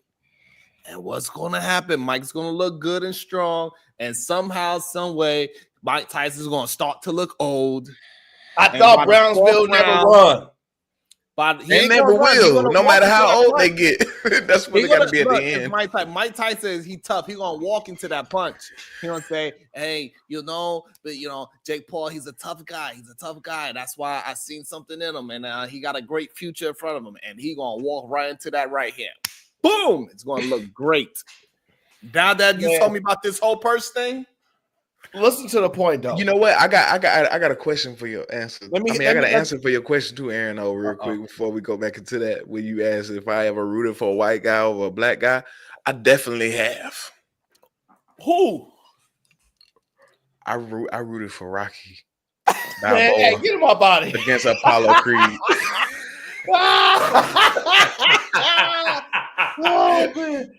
And what's going to happen? Mike's going to look good and strong, and somehow, some way, Mike Tyson's going to start to look old. I thought Brownsville never won. But they never will, no matter how old they get. That's what they got to be at the end. Mike Tyson is tough. He's gonna walk into that punch. He's gonna say, "Hey, but Jake Paul, he's a tough guy. He's a tough guy. That's why I seen something in him, and he got a great future in front of him. And he gonna walk right into that right here. Boom! It's gonna look great. Now that you told me about this whole purse thing." Listen to the point, though. You know what? I got a question for your answer. I got an answer for your question too, Aaron. Real quick before we go back into that, when you asked if I ever rooted for a white guy over a black guy, I definitely have. Who? I rooted for Rocky. Man, get him up out of here against Apollo Creed. Oh, man.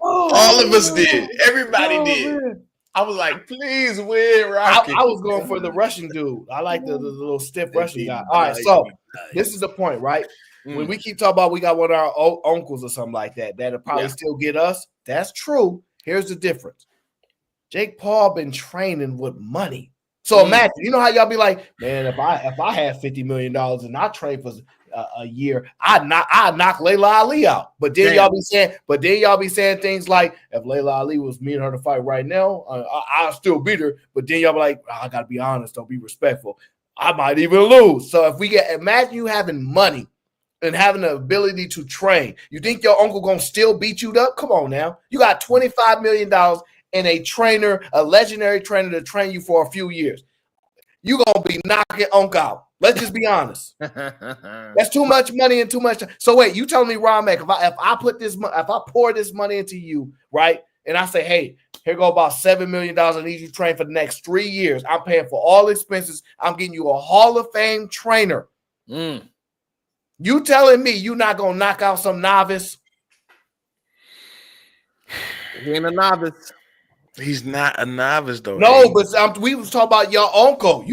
All of us did. Everybody did. Man. I was like, please win, Rocky. I was going for the Russian dude. I like the little stiff Russian guy. All right, so this is the point, right? When we keep talking about we got one of our uncles or something like that'll probably still get us. That's true. Here's the difference. Jake Paul been training with money. So imagine, you know how y'all be like, man, if I had $50 million and I trained for a year, I'd knock Layla Ali out. But then y'all be saying things like, if Layla Ali was me and her to fight right now, I'll still beat her. But then y'all be like, I gotta be honest, don't be respectful. I might even lose. So if imagine you having money and having the ability to train, you think your uncle gonna still beat you up? Come on now, you got $25 million and a trainer, a legendary trainer to train you for a few years. You gonna be knocking Unc out. Let's just be honest. That's too much money and too much time. So wait, you telling me, Ron Mack, if I pour this money into you, right, and I say, hey, here go about $7 million. I need you to train for the next 3 years. I'm paying for all expenses. I'm getting you a Hall of Fame trainer. You telling me you not gonna knock out some novice? He ain't a novice. He's not a novice though. No, but we was talking about your uncle.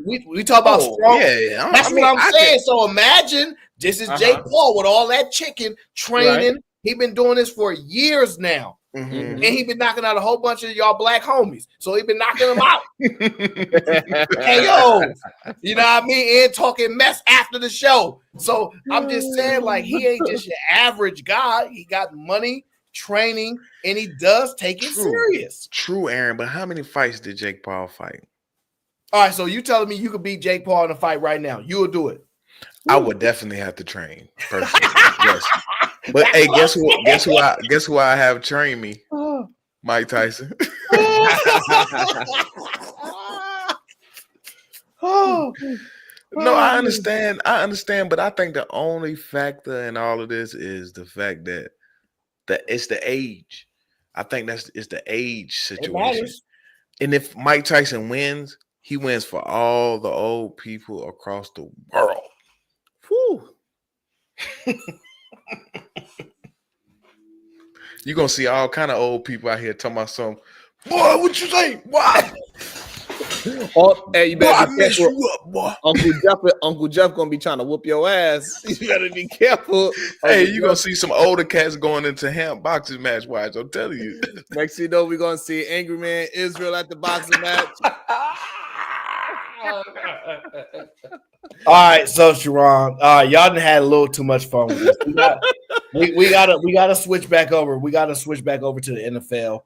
We talk about strong. Yeah, that's what I'm saying. So imagine this is Jake Paul with all that chicken training. Right. He been doing this for years now, and he been knocking out a whole bunch of y'all black homies. So he been knocking them out. Hey yo, you know what I mean? And talking mess after the show. So I'm just saying, like, he ain't just your average guy. He got money, training, and he does take it serious. True, Aaron, but how many fights did Jake Paul fight? All right, so you telling me you could beat Jake Paul in a fight right now? You will do it. I would definitely have to train personally. Yes. But hey, guess who I have trained me? Mike Tyson. No, I understand, but I think the only factor in all of this is the fact that it's the age. I think it's the age situation. And if Mike Tyson wins, he wins for all the old people across the world. Whew. You're gonna see all kind of old people out here talking about something. Boy, what you say? Why? Oh, hey, you better be careful. You up, boy. Uncle Jeff gonna be trying to whoop your ass. You better be careful. Hey, you gonna see some older cats going into Hamp boxing match. Watch, I'm telling you. Next thing you know, we're gonna see Angry Man Israel at the boxing match. All right, so Sharon, y'all done had a little too much fun with this. We gotta switch back over. We gotta switch back over to the NFL.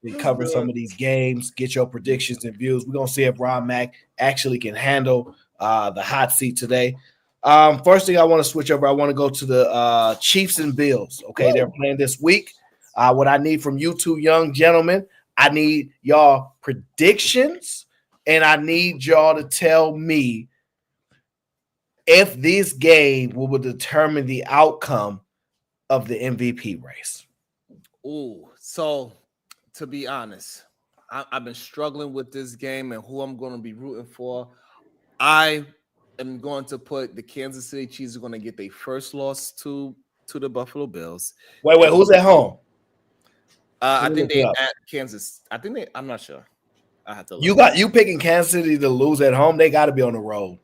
We cover some of these games, get your predictions and views. We're gonna see if Ron Mack actually can handle the hot seat today. First thing I want to switch over, I want to go to the Chiefs and Bills. Okay, they're playing this week. What I need from you two young gentlemen, I need y'all predictions, and I need y'all to tell me if this game will determine the outcome of the MVP race. Ooh, so to be honest, I've been struggling with this game and who I'm going to be rooting for. I am going to put the Kansas City Chiefs are going to get their first loss to the Buffalo Bills. Wait, who's at home? I think they at Kansas. I'm not sure. I have to look. You picking Kansas City to lose at home? They got to be on the road.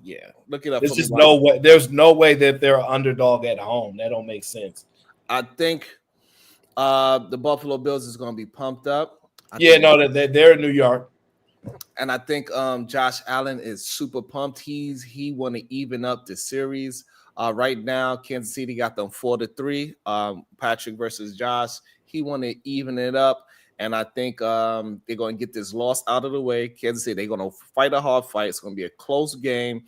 Yeah, look it up. There's just no way. There's no way that they're an underdog at home. That don't make sense. I think the Buffalo Bills is going to be pumped up. They're in New York. And I think Josh Allen is super pumped. He want to even up the series. Right now, Kansas City got them 4-3. Patrick versus Josh. He want to even it up. And I think they're going to get this loss out of the way. Kansas City, they're going to fight a hard fight. It's going to be a close game.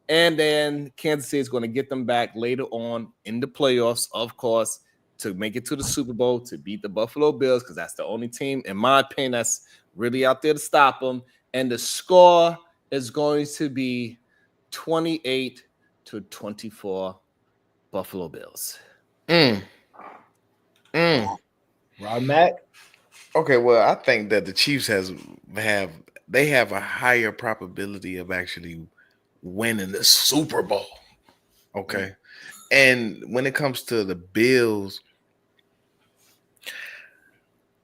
And then Kansas City is going to get them back later on in the playoffs, of course, to make it to the Super Bowl, to beat the Buffalo Bills, because that's the only team, in my opinion, that's really out there to stop them. And the score is going to be 28-24 Buffalo Bills. Rod Mack. Okay, well, I think that the Chiefs have a higher probability of actually winning the Super Bowl. Okay. And when it comes to the Bills,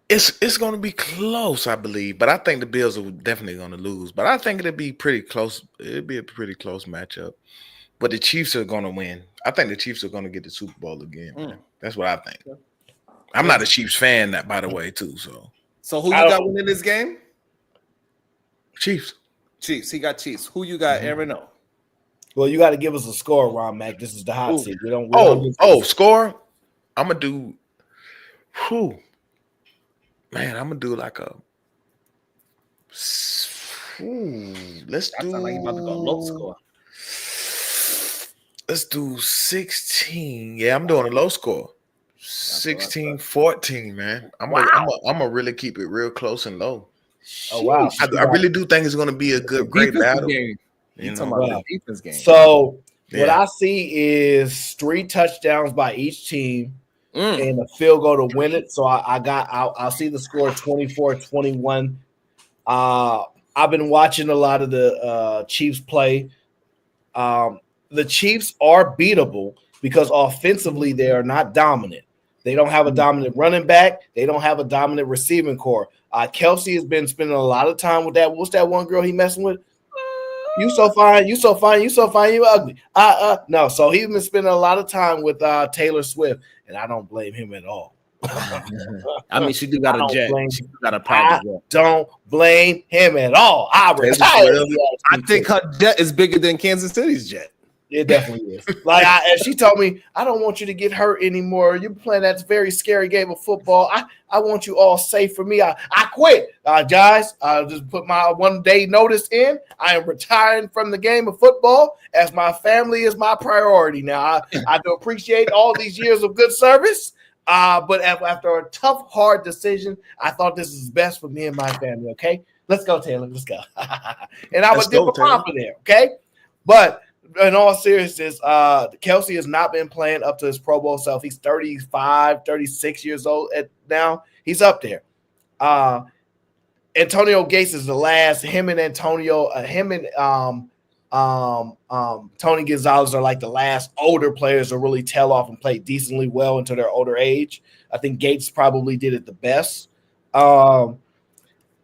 it's going to be close, I believe. But I think the Bills are definitely going to lose. But I think it'll be pretty close. It'll be a pretty close matchup. But the Chiefs are going to win. I think the Chiefs are going to get the Super Bowl again. That's what I think. I'm not a Chiefs fan, by the way, too. So who you got winning this game? Chiefs. He got Chiefs. Who you got, Aaron? O? Well, you got to give us a score, Ron Mack. This is the hot seat. We don't score. I'm gonna do. Man, I'm gonna do like a. Let's do. Like you about to go low score. Let's do 16. Yeah, I'm doing a low score. 16-14, man. I'm gonna really keep it real close and low. Oh wow! I really do think it's gonna be a great battle. Game. You talking about the defense game? So what I see is 3 touchdowns by each team and a field goal to win it. So I'll see the score 24-21. I've been watching a lot of the Chiefs play. The Chiefs are beatable because offensively they are not dominant. They don't have a dominant running back. They don't have a dominant receiving core. Kelsey has been spending a lot of time with that. What's that one girl he messing with? You so fine, you so fine, you so fine, you ugly. No, so he's been spending a lot of time with Taylor Swift, and I don't blame him at all. I mean, she do got a jet. She got a private jet. Don't blame him at all. I think her jet is bigger than Kansas City's jet. It definitely is. And she told me, I don't want you to get hurt anymore. You're playing that very scary game of football. I want you all safe for me. I quit. Guys, I just put my 1-day notice in. I am retiring from the game of football as my family is my priority now. I do appreciate all these years of good service. But after a tough, hard decision, I thought this is best for me and my family. Okay, let's go, Taylor. Let's go. And I would dip a papa there. Okay, but in all seriousness, Kelsey has not been playing up to his Pro Bowl self. He's 35, 36 years old now. He's up there. Antonio Gates is the last. Him and Tony Gonzalez are like the last older players to really tail off and play decently well into their older age. I think Gates probably did it the best. So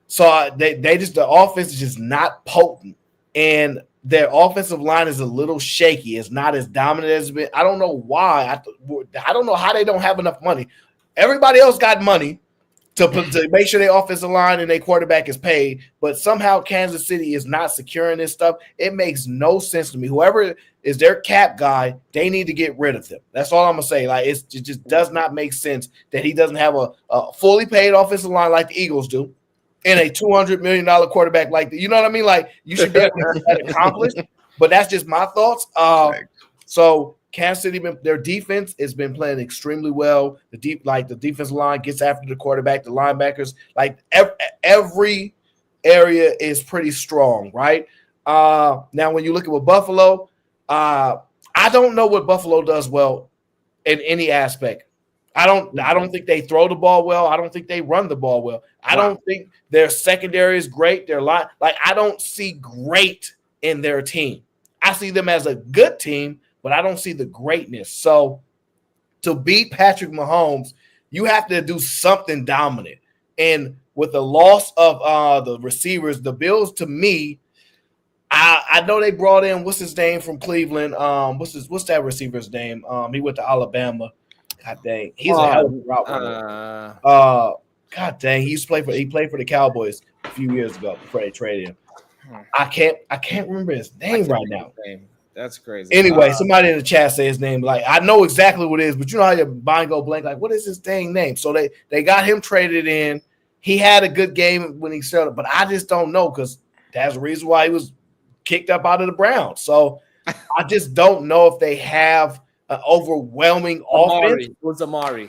the offense is just not potent, and their offensive line is a little shaky. It's not as dominant as it's been. I don't know why. I don't know how they don't have enough money. Everybody else got money to make sure their offensive line and their quarterback is paid, but somehow Kansas City is not securing this stuff. It makes no sense to me. Whoever is their cap guy, they need to get rid of him. That's all I'm going to say. It just does not make sense that he doesn't have a fully paid offensive line like the Eagles do, and a $200 million quarterback you know what I mean? You should be able to get that accomplished, but that's just my thoughts. So Kansas City, their defense has been playing extremely well. The defensive line gets after the quarterback, the linebackers, every area is pretty strong, right? Now, when you look at Buffalo, I don't know what Buffalo does well in any aspect. I don't think they throw the ball well. I don't think they run the ball well. I don't think their secondary is great. Their line, I don't see great in their team. I see them as a good team, but I don't see the greatness. So to beat Patrick Mahomes, you have to do something dominant. And with the loss of the receivers, the Bills, to me, I know they brought in what's his name from Cleveland. What's that receiver's name? He went to Alabama. God dang, he's a hell of a route runner. God dang, he played for the Cowboys a few years ago before they traded him. I can't remember his name right now. That's crazy. Anyway, somebody in the chat say his name. Like, I know exactly what it is, but you know how your mind go blank. Like, what is his dang name? So they got him traded in. He had a good game when he started, but I just don't know because that's the reason why he was kicked up out of the Browns. So I just don't know if they have an overwhelming offense. It was Amari.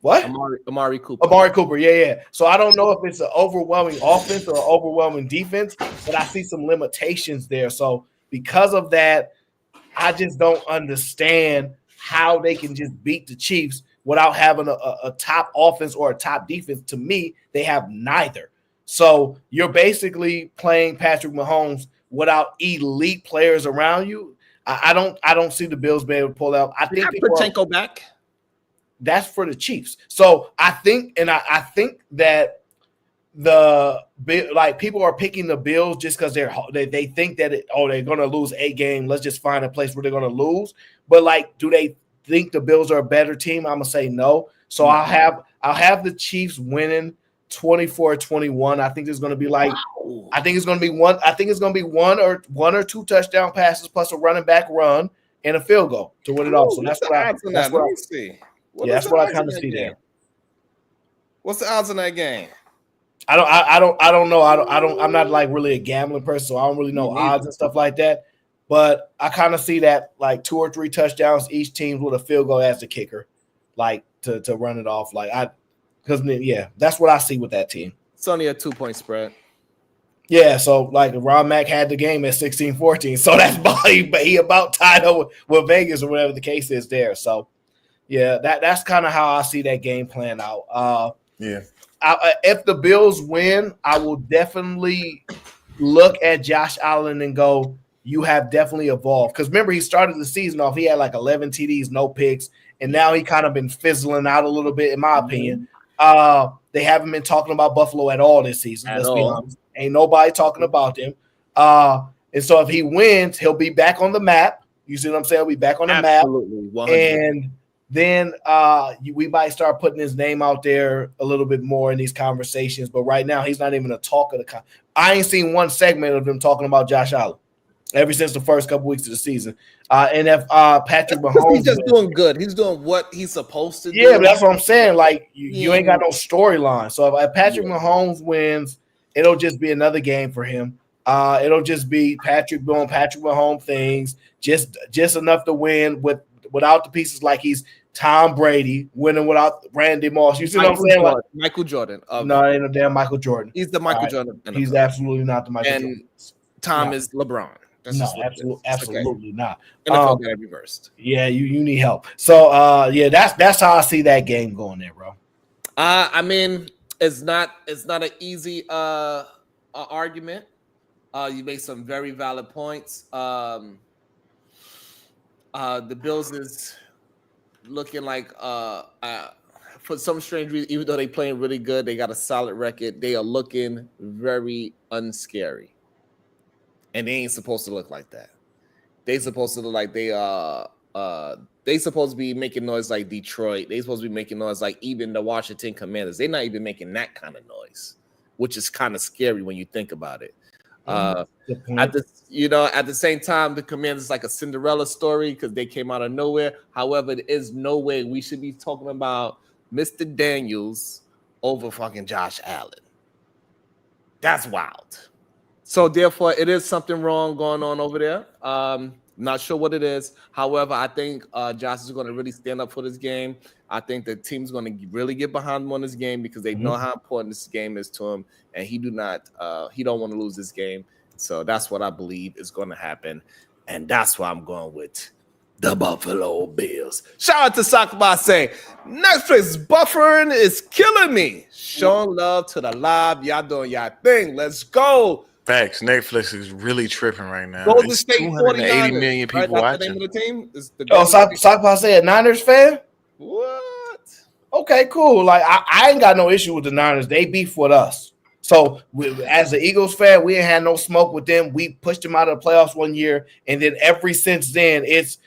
What? Amari Cooper. Amari Cooper, yeah. So I don't know if it's an overwhelming offense or an overwhelming defense, but I see some limitations there. So because of that, I just don't understand how they can just beat the Chiefs without having a top offense or a top defense. To me, they have neither. So you're basically playing Patrick Mahomes without elite players around you. I don't see the Bills being able to pull out. I think Pacheco back. That's for the Chiefs. So I think that people are picking the Bills just because they think that they're going to lose 8 games. Let's just find a place where they're going to lose. But like, do they think the Bills are a better team? I'm gonna say no. So I'll have the Chiefs winning 24-21. I think there's going to be I think it's going to be one or two touchdown passes plus a running back run and a field goal to win it all. So that's what I see. That's what I kind of see there. What's the odds in that game? I don't know. I'm not like really a gambling person, so I don't really know odds and stuff like that. But I kind of see that like 2 or 3 touchdowns each team with a field goal as the kicker, like to run it off. That's what I see with that team. It's only a 2-point spread. Yeah, so like Ron Mack had the game at 16-14, so that's he about tied up with Vegas or whatever the case is there. So yeah, that's kind of how I see that game playing out. If the Bills win, I will definitely look at Josh Allen and go, you have definitely evolved. Because remember, he started the season off, he had like 11 TDs, no picks, and now he kind of been fizzling out a little bit, in my opinion. They haven't been talking about Buffalo at all this season. Let's be honest. Ain't nobody talking about them. And so if he wins, he'll be back on the map. You see what I'm saying? He'll be back on the map. 100%. And then we might start putting his name out there a little bit more in these conversations. But right now, he's not even a talk of the I ain't seen one segment of them talking about Josh Allen ever since the first couple weeks of the season. And if Patrick Mahomes, he's just doing good. He's doing what he's supposed to do. Yeah, but that's what I'm saying. Like you ain't got no storyline. So if Patrick Mahomes wins, it'll just be another game for him. It'll just be Patrick doing Patrick Mahomes things, just enough to win without the pieces. Like he's Tom Brady winning without Randy Moss. You see what I'm saying? Like, Michael Jordan. No, ain't no damn Michael Jordan. He's the Michael Jordan. He's absolutely not the Michael Jordan. Tom is LeBron. Absolutely not. NFL got reversed. Yeah, you need help. So that's how I see that game going there, bro. I mean, it's not an easy argument. You make some very valid points. The Bills is looking like for some strange reason, even though they're playing really good, they got a solid record. They are looking very unscary. And they ain't supposed to look like that. They supposed to look like they supposed to be making noise like Detroit. They supposed to be making noise like even the Washington Commanders. They're not even making that kind of noise, which is kind of scary when you think about it. At the same time, the Commanders is like a Cinderella story because they came out of nowhere. However, there is no way we should be talking about Mr. Daniels over fucking Josh Allen. That's wild. So therefore, it is something wrong going on over there. Not sure what it is. However, I think Josh is going to really stand up for this game. I think the team's going to really get behind him on this game because they know how important this game is to him, and he don't want to lose this game. So that's what I believe is going to happen, and that's why I'm going with the Buffalo Bills. Shout out to Sakaba saying, Netflix buffering is killing me. Showing love to the live. Y'all doing y'all thing. Let's go. Facts. Netflix is really tripping right now. Golden State 280 million people watching. The name of the team is the Sakaba said Niners fan? What? Okay, cool. Like I ain't got no issue with the Niners. They beef with us. So as an Eagles fan, we ain't had no smoke with them. We pushed them out of the playoffs one year, and then ever since then, it's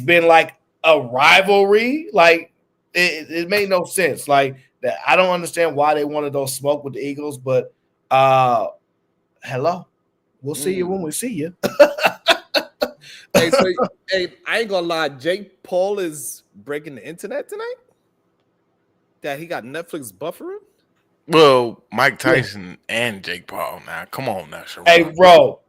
been like a rivalry. Like it made no sense. Like that, I don't understand why they wanted those smoke with the Eagles, but hello, we'll see you when we see you. Hey, so, hey, I ain't gonna lie, Jake Paul is breaking the internet tonight. That he got Netflix buffering. Well, Mike Tyson and Jake Paul. Now, come on now, Sherrod. Hey, bro,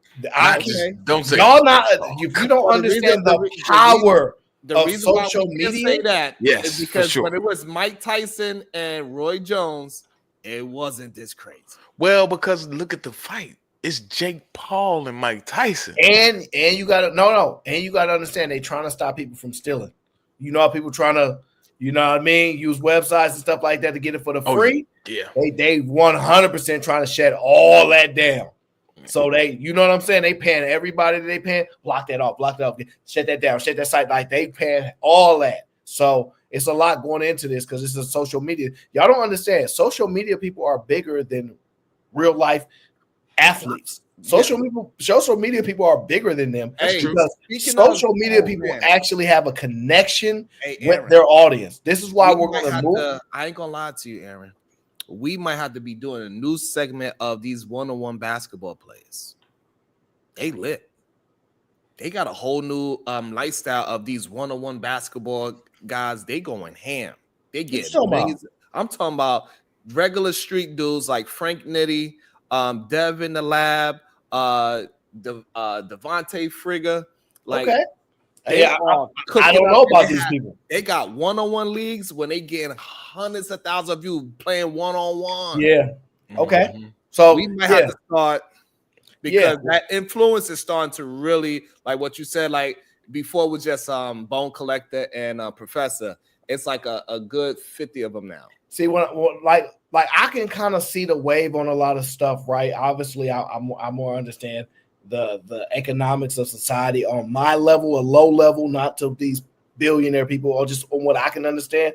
don't say y'all not. If you don't understand the power of social media, say that yes, is because sure. when it was Mike Tyson and Roy Jones, it wasn't this crazy. Well, because look at the fight. It's Jake Paul and Mike Tyson. And you gotta and you gotta understand they trying to stop people from stealing. You know how people trying to, you know what I mean, use websites and stuff like that to get it for the free. Yeah. They 100% trying to shut all that down. So they, you know what I'm saying? They paying everybody that they paying, block that off, shut that down, shut that site, like they paying all that. So it's a lot going into this because this is social media. Y'all don't understand. Social media people are bigger than real life athletes. Social media people are bigger than them. Hey, because social media people actually have a connection with their audience. This is why we're going to move. I ain't gonna lie to you, Aaron. We might have to be doing a new segment of these one-on-one basketball players. They lit. They got a whole new lifestyle of these one-on-one basketball guys. They going ham. They get amazing. I'm talking about regular street dudes like Frank Nitti, Devin the Lab, Devontae Frigga. Like, okay. Yeah, I don't know about these people. They got one-on-one leagues when they get hundreds of thousands of you playing one-on-one. Yeah. Okay. So we might have to start because that influence is starting to really, like what you said, like before it was just Bone Collector and Professor. It's like a good 50 of them now. See, like I can kind of see the wave on a lot of stuff, right? Obviously, I more understand the economics of society on my level, a low level, not to these billionaire people, or just on what I can understand.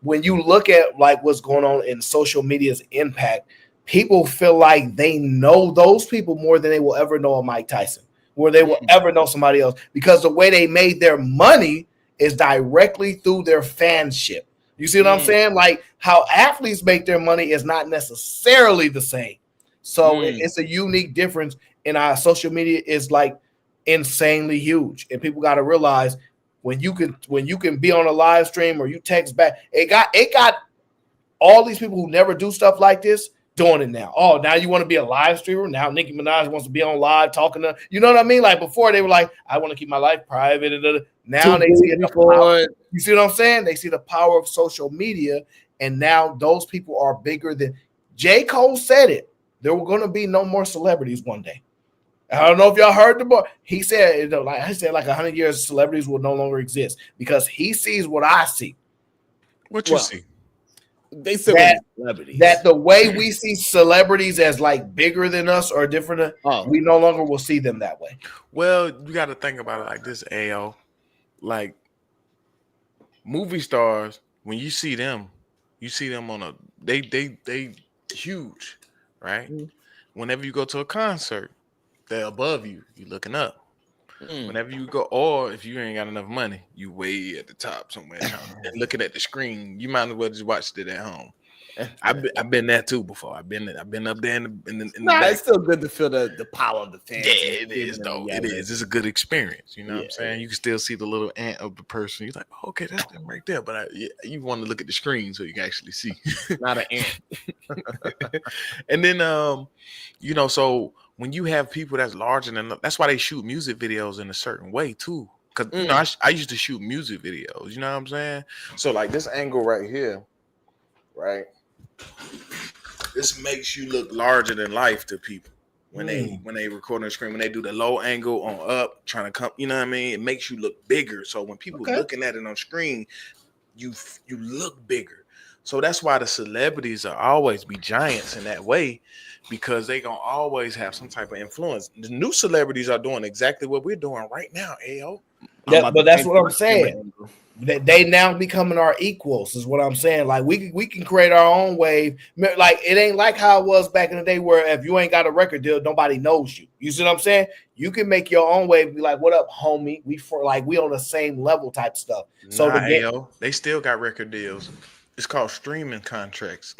When you look at like what's going on in social media's impact, people feel like they know those people more than they will ever know a Mike Tyson, or they will ever know somebody else, because the way they made their money is directly through their fanship. You see what I'm saying? Like how athletes make their money is not necessarily the same. So it's a unique difference. And our social media is like insanely huge, and people got to realize when you can be on a live stream or you text back, it got all these people who never do stuff like this doing it now. Oh, now you want to be a live streamer? Now Nicki Minaj wants to be on live talking to, you know what I mean? Like before they were like, I want to keep my life private. Now they see the power. You see what I'm saying? They see the power of social media, and now those people are bigger than J. Cole said it. There were going to be no more celebrities one day. I don't know if y'all heard the boy. He said, like 100 years, celebrities will no longer exist because he sees what I see. What you see? They said celebrities. That the way we see celebrities as like bigger than us or different, we no longer will see them that way. Well, you got to think about it like this, AO. Like movie stars, when you see them on a they huge, right? Whenever you go to a concert, they're above you. You're looking up. Whenever you go, or if you ain't got enough money, you way at the top somewhere and looking at the screen. You might as well just watch it at home. I've been there too before. I've been up there in the it's still good to feel the power of the fans. Yeah, it is though. It is. It's a good experience. You know what I'm saying? You can still see the little ant of the person. You're like, oh, okay, that's them right there. But you want to look at the screen so you can actually see. Not an ant. And then so when you have people that's larger than, that's why they shoot music videos in a certain way too. Because you know, I used to shoot music videos. You know what I'm saying? So like this angle right here, right? This makes you look larger than life to people when they record on the screen. When they do the low angle on up, trying to come, you know what I mean? It makes you look bigger. So when people looking at it on screen, you look bigger. So that's why the celebrities will always be giants in that way, because they gonna always have some type of influence. The new celebrities are doing exactly what we're doing right now, AO. But that's what I'm saying. They now becoming our equals is what I'm saying. Like we can create our own wave. Like it ain't like how it was back in the day where if you ain't got a record deal, nobody knows you. You see what I'm saying? You can make your own way. Be like, "What up, homie? We on the same level type stuff." So they still got record deals. It's called streaming contracts.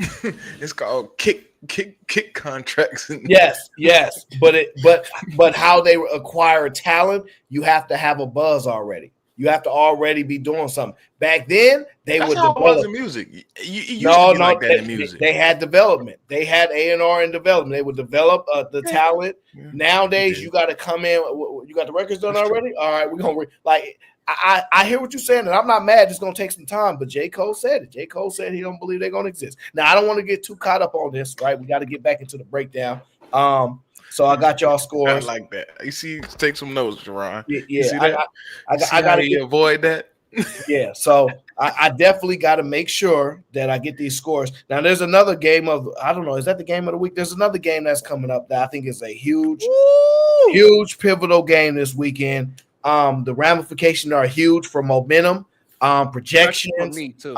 It's called kick contracts. Yes. But how they acquire talent, you have to have a buzz already. You have to already be doing something. Back then, they would develop in music. They had development. They had A&R and development. They would develop the talent. Yeah. Nowadays, you got to come in. You got the records done already? All right, we're gonna I hear what you're saying, and I'm not mad. It's gonna take some time, but J. Cole said it. J. Cole said he don't believe they're gonna exist. Now, I don't want to get too caught up on this, right? We got to get back into the breakdown. So I got y'all scores. I like that. You see, take some notes, Jerron. Yeah. I got to avoid that. Yeah, so I definitely got to make sure that I get these scores. Now, there's another game of, I don't know, is that the game of the week? There's another game that's coming up that I think is a huge pivotal game this weekend. The ramifications are huge for momentum, projections. For me too.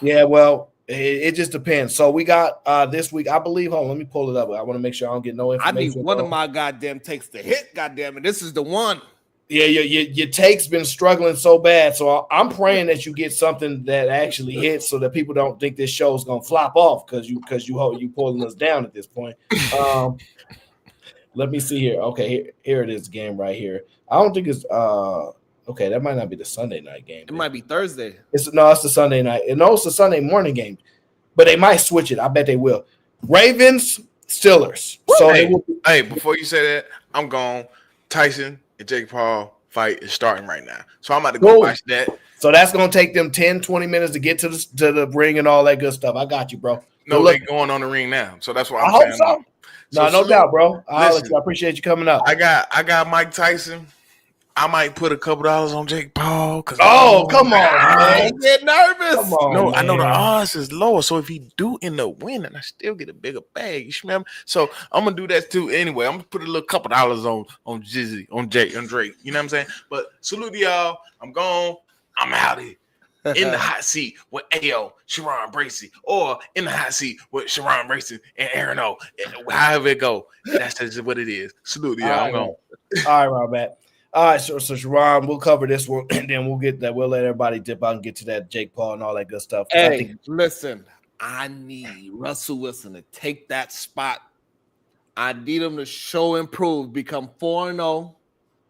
Yeah, well, it just depends. So we got this week, I believe. Hold on, let me pull it up. I want to make sure I don't get no information. I need one of my goddamn takes to hit. Goddamn it, this is the one. Yeah, your take's been struggling so bad. So I'm praying that you get something that actually hits, so that people don't think this show's gonna flop off because you pulling us down at this point. Let me see here. Okay, here it is, game right here. I don't think it's okay. That might not be the Sunday night game. It might be Thursday. It's the Sunday night. No, it's the Sunday morning game, but they might switch it. I bet they will. Ravens, Steelers. So hey, before you say that, I'm gone. Tyson and Jake Paul fight is starting right now, so I'm about to go watch that. So that's gonna take them 10-20 minutes to get to the ring and all that good stuff. I got you, bro. No, they're going on the ring now, so that's why I'm saying. So. No doubt, bro. I appreciate you coming up. I got Mike Tyson. I might put a couple dollars on Jake Paul. Come on, man. Get nervous. Come on, no, man. I know the odds is lower. So if he do end up winning, I still get a bigger bag. You smell me? So I'm gonna do that too. Anyway, I'm gonna put a little couple dollars on Jizzy, on Drake. You know what I'm saying? But salute to y'all. I'm gone. I'm out here. In the hot seat with AO, Sharon Bracey, or in the hot seat with Sharon Bracey and Aaron O. However it go, that's just what it is. Salute to y'all. I'm gone. All right, Robert. All right, so Sharon, we'll cover this one, and then we'll get that. We'll let everybody dip out and get to that Jake Paul and all that good stuff. Hey, listen, I need Russell Wilson to take that spot. I need him to show and prove, become 4-0,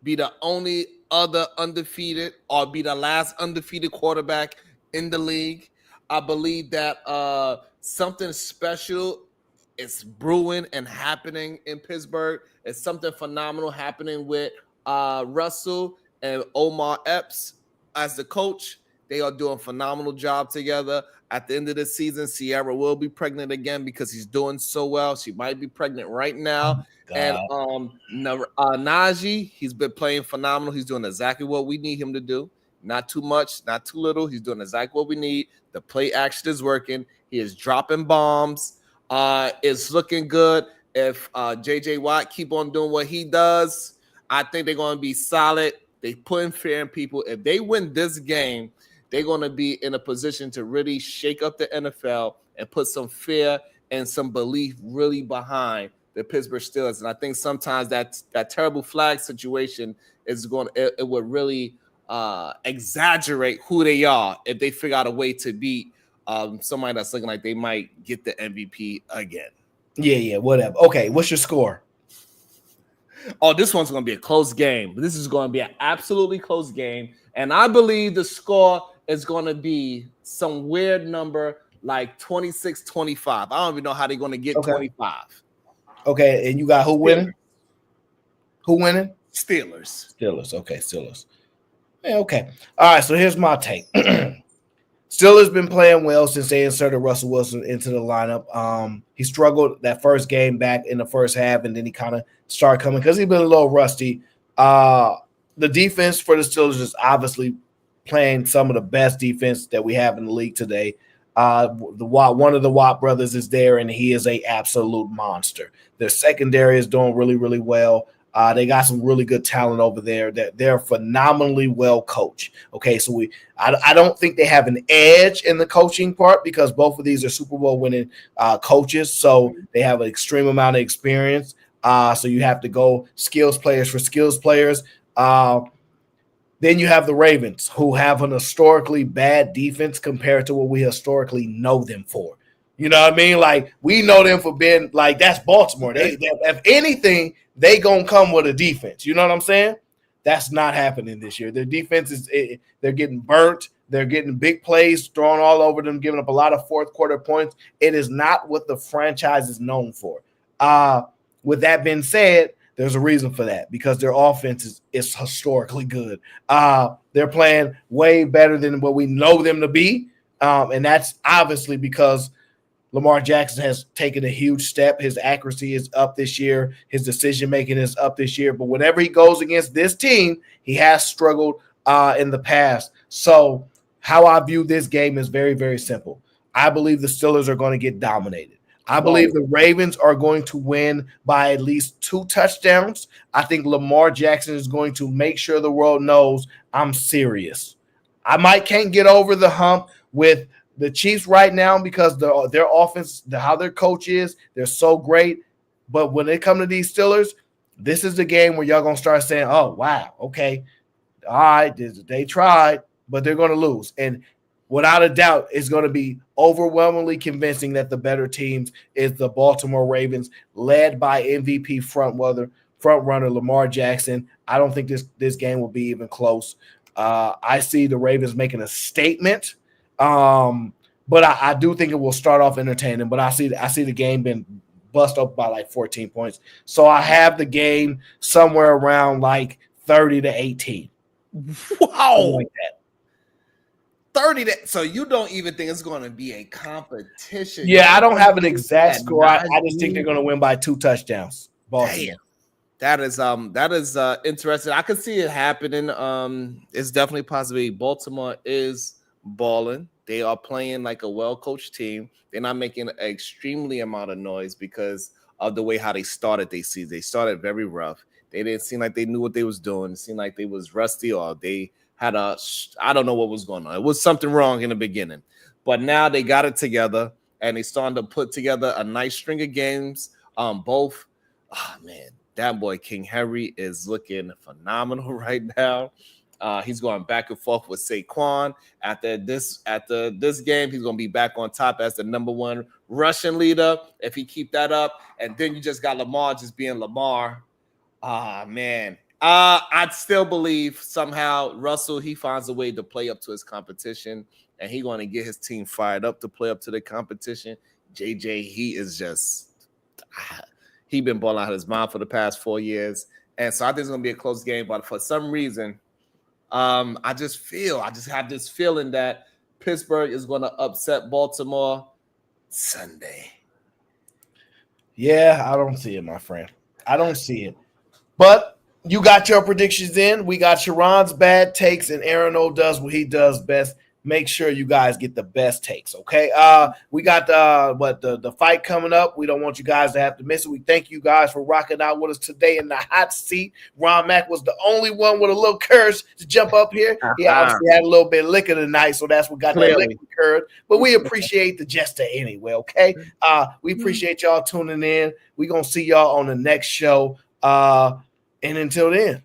be the only other undefeated or be the last undefeated quarterback in the league. I believe that something special is brewing and happening in Pittsburgh. It's something phenomenal happening with Russell and Omar Epps as the coach. They are doing a phenomenal job together. At the end of the season, Sierra will be pregnant again because he's doing so well. She might be pregnant right now. And Najee, he's been playing phenomenal. He's doing exactly what we need him to do. Not too much, not too little. He's doing exactly what we need. The play action is working. He is dropping bombs. It's looking good. If J.J. Watt keep on doing what he does, I think they're going to be solid. They put in fear in people. If they win this game, they're going to be in a position to really shake up the NFL and put some fear and some belief really behind the Pittsburgh Steelers. And I think sometimes that terrible flag situation is it would really exaggerate who they are if they figure out a way to beat somebody that's looking like they might get the MVP again. Yeah, whatever. Okay, what's your score? Oh, this one's going to be a close game. This is going to be an absolutely close game. And I believe the score is going to be some weird number like 26-25. I don't even know how they're going to get 25. Okay, and you got who winning? Who winning? Steelers. Okay, Steelers. Yeah, okay. All right, so here's my take. Steelers been playing well since they inserted Russell Wilson into the lineup. He struggled that first game back in the first half, and then he kind of started coming because he's been a little rusty. The defense for the Steelers is obviously playing some of the best defense that we have in the league today. One of the Watt brothers is there, and he is an absolute monster. Their secondary is doing really, really well. They got some really good talent over there. That they're phenomenally well coached. Okay, so I don't think they have an edge in the coaching part because both of these are Super Bowl winning coaches, so they have an extreme amount of experience. So you have to go skills players for skills players. Then you have the Ravens, who have an historically bad defense compared to what we historically know them for. You know what I mean? Like, we know them for being like, that's Baltimore. They if anything, they gonna come with a defense. You know what I'm saying? That's not happening this year. Their defense they're getting burnt. They're getting big plays thrown all over them, giving up a lot of fourth quarter points. It is not what the franchise is known for. With that being said, there's a reason for that, because their offense is historically good. They're playing way better than what we know them to be. And that's obviously because Lamar Jackson has taken a huge step. His accuracy is up this year. His decision-making is up this year. But whenever he goes against this team, he has struggled in the past. So how I view this game is very, very simple. I believe the Steelers are going to get dominated. I believe the Ravens are going to win by at least 2 touchdowns. I think Lamar Jackson is going to make sure the world knows I'm serious. I can't get over the hump with the Chiefs right now because their offense, how their coach is, they're so great. But when it comes to these Steelers, this is the game where y'all going to start saying, oh, wow, okay, all right, they tried, but they're going to lose. And without a doubt, it's going to be overwhelmingly convincing that the better teams is the Baltimore Ravens, led by MVP front runner Lamar Jackson. I don't think this game will be even close. I see the Ravens making a statement. But I do think it will start off entertaining. But I see the game being bust up by like 14 points. So I have the game somewhere around like 30-18. Wow. Like that. 30. So you don't even think it's going to be a competition? Yeah, I don't have an exact score. I just think they're going to win by 2 touchdowns. Baltimore. That is interesting. I can see it happening. It's definitely possible. Baltimore is balling. They are playing like a well-coached team. They're not making an extremely amount of noise because of the way how they started their season. They started very rough. They didn't seem like they knew what they was doing. It seemed like they was rusty, or they had I don't know what was going on. It was something wrong in the beginning. But now they got it together, and they starting to put together a nice string of games. That boy King Henry is looking phenomenal right now. He's going back and forth with Saquon. After this game, he's going to be back on top as the number 1 rushing leader if he keep that up. And then you just got Lamar just being Lamar. Man. I'd still believe somehow Russell, he finds a way to play up to his competition, and he's going to get his team fired up to play up to the competition. JJ, he is just he been balling out of his mind for the past 4 years. And so I think it's going to be a close game. But for some reason, I just have this feeling that Pittsburgh is going to upset Baltimore Sunday. Yeah, I don't see it, my friend. I don't see it. But you got your predictions in. We got Sharon's bad takes, and Aaron O does what he does best. Make sure you guys get the best takes, okay? We got the fight coming up. We don't want you guys to have to miss it. We thank you guys for rocking out with us today in the hot seat. Ron Mack was the only one with a little courage to jump up here. He obviously had a little bit of liquor tonight, so that's what got that liquor courage. But we appreciate the jester anyway, okay? We appreciate y'all tuning in. We're going to see y'all on the next show. And until then.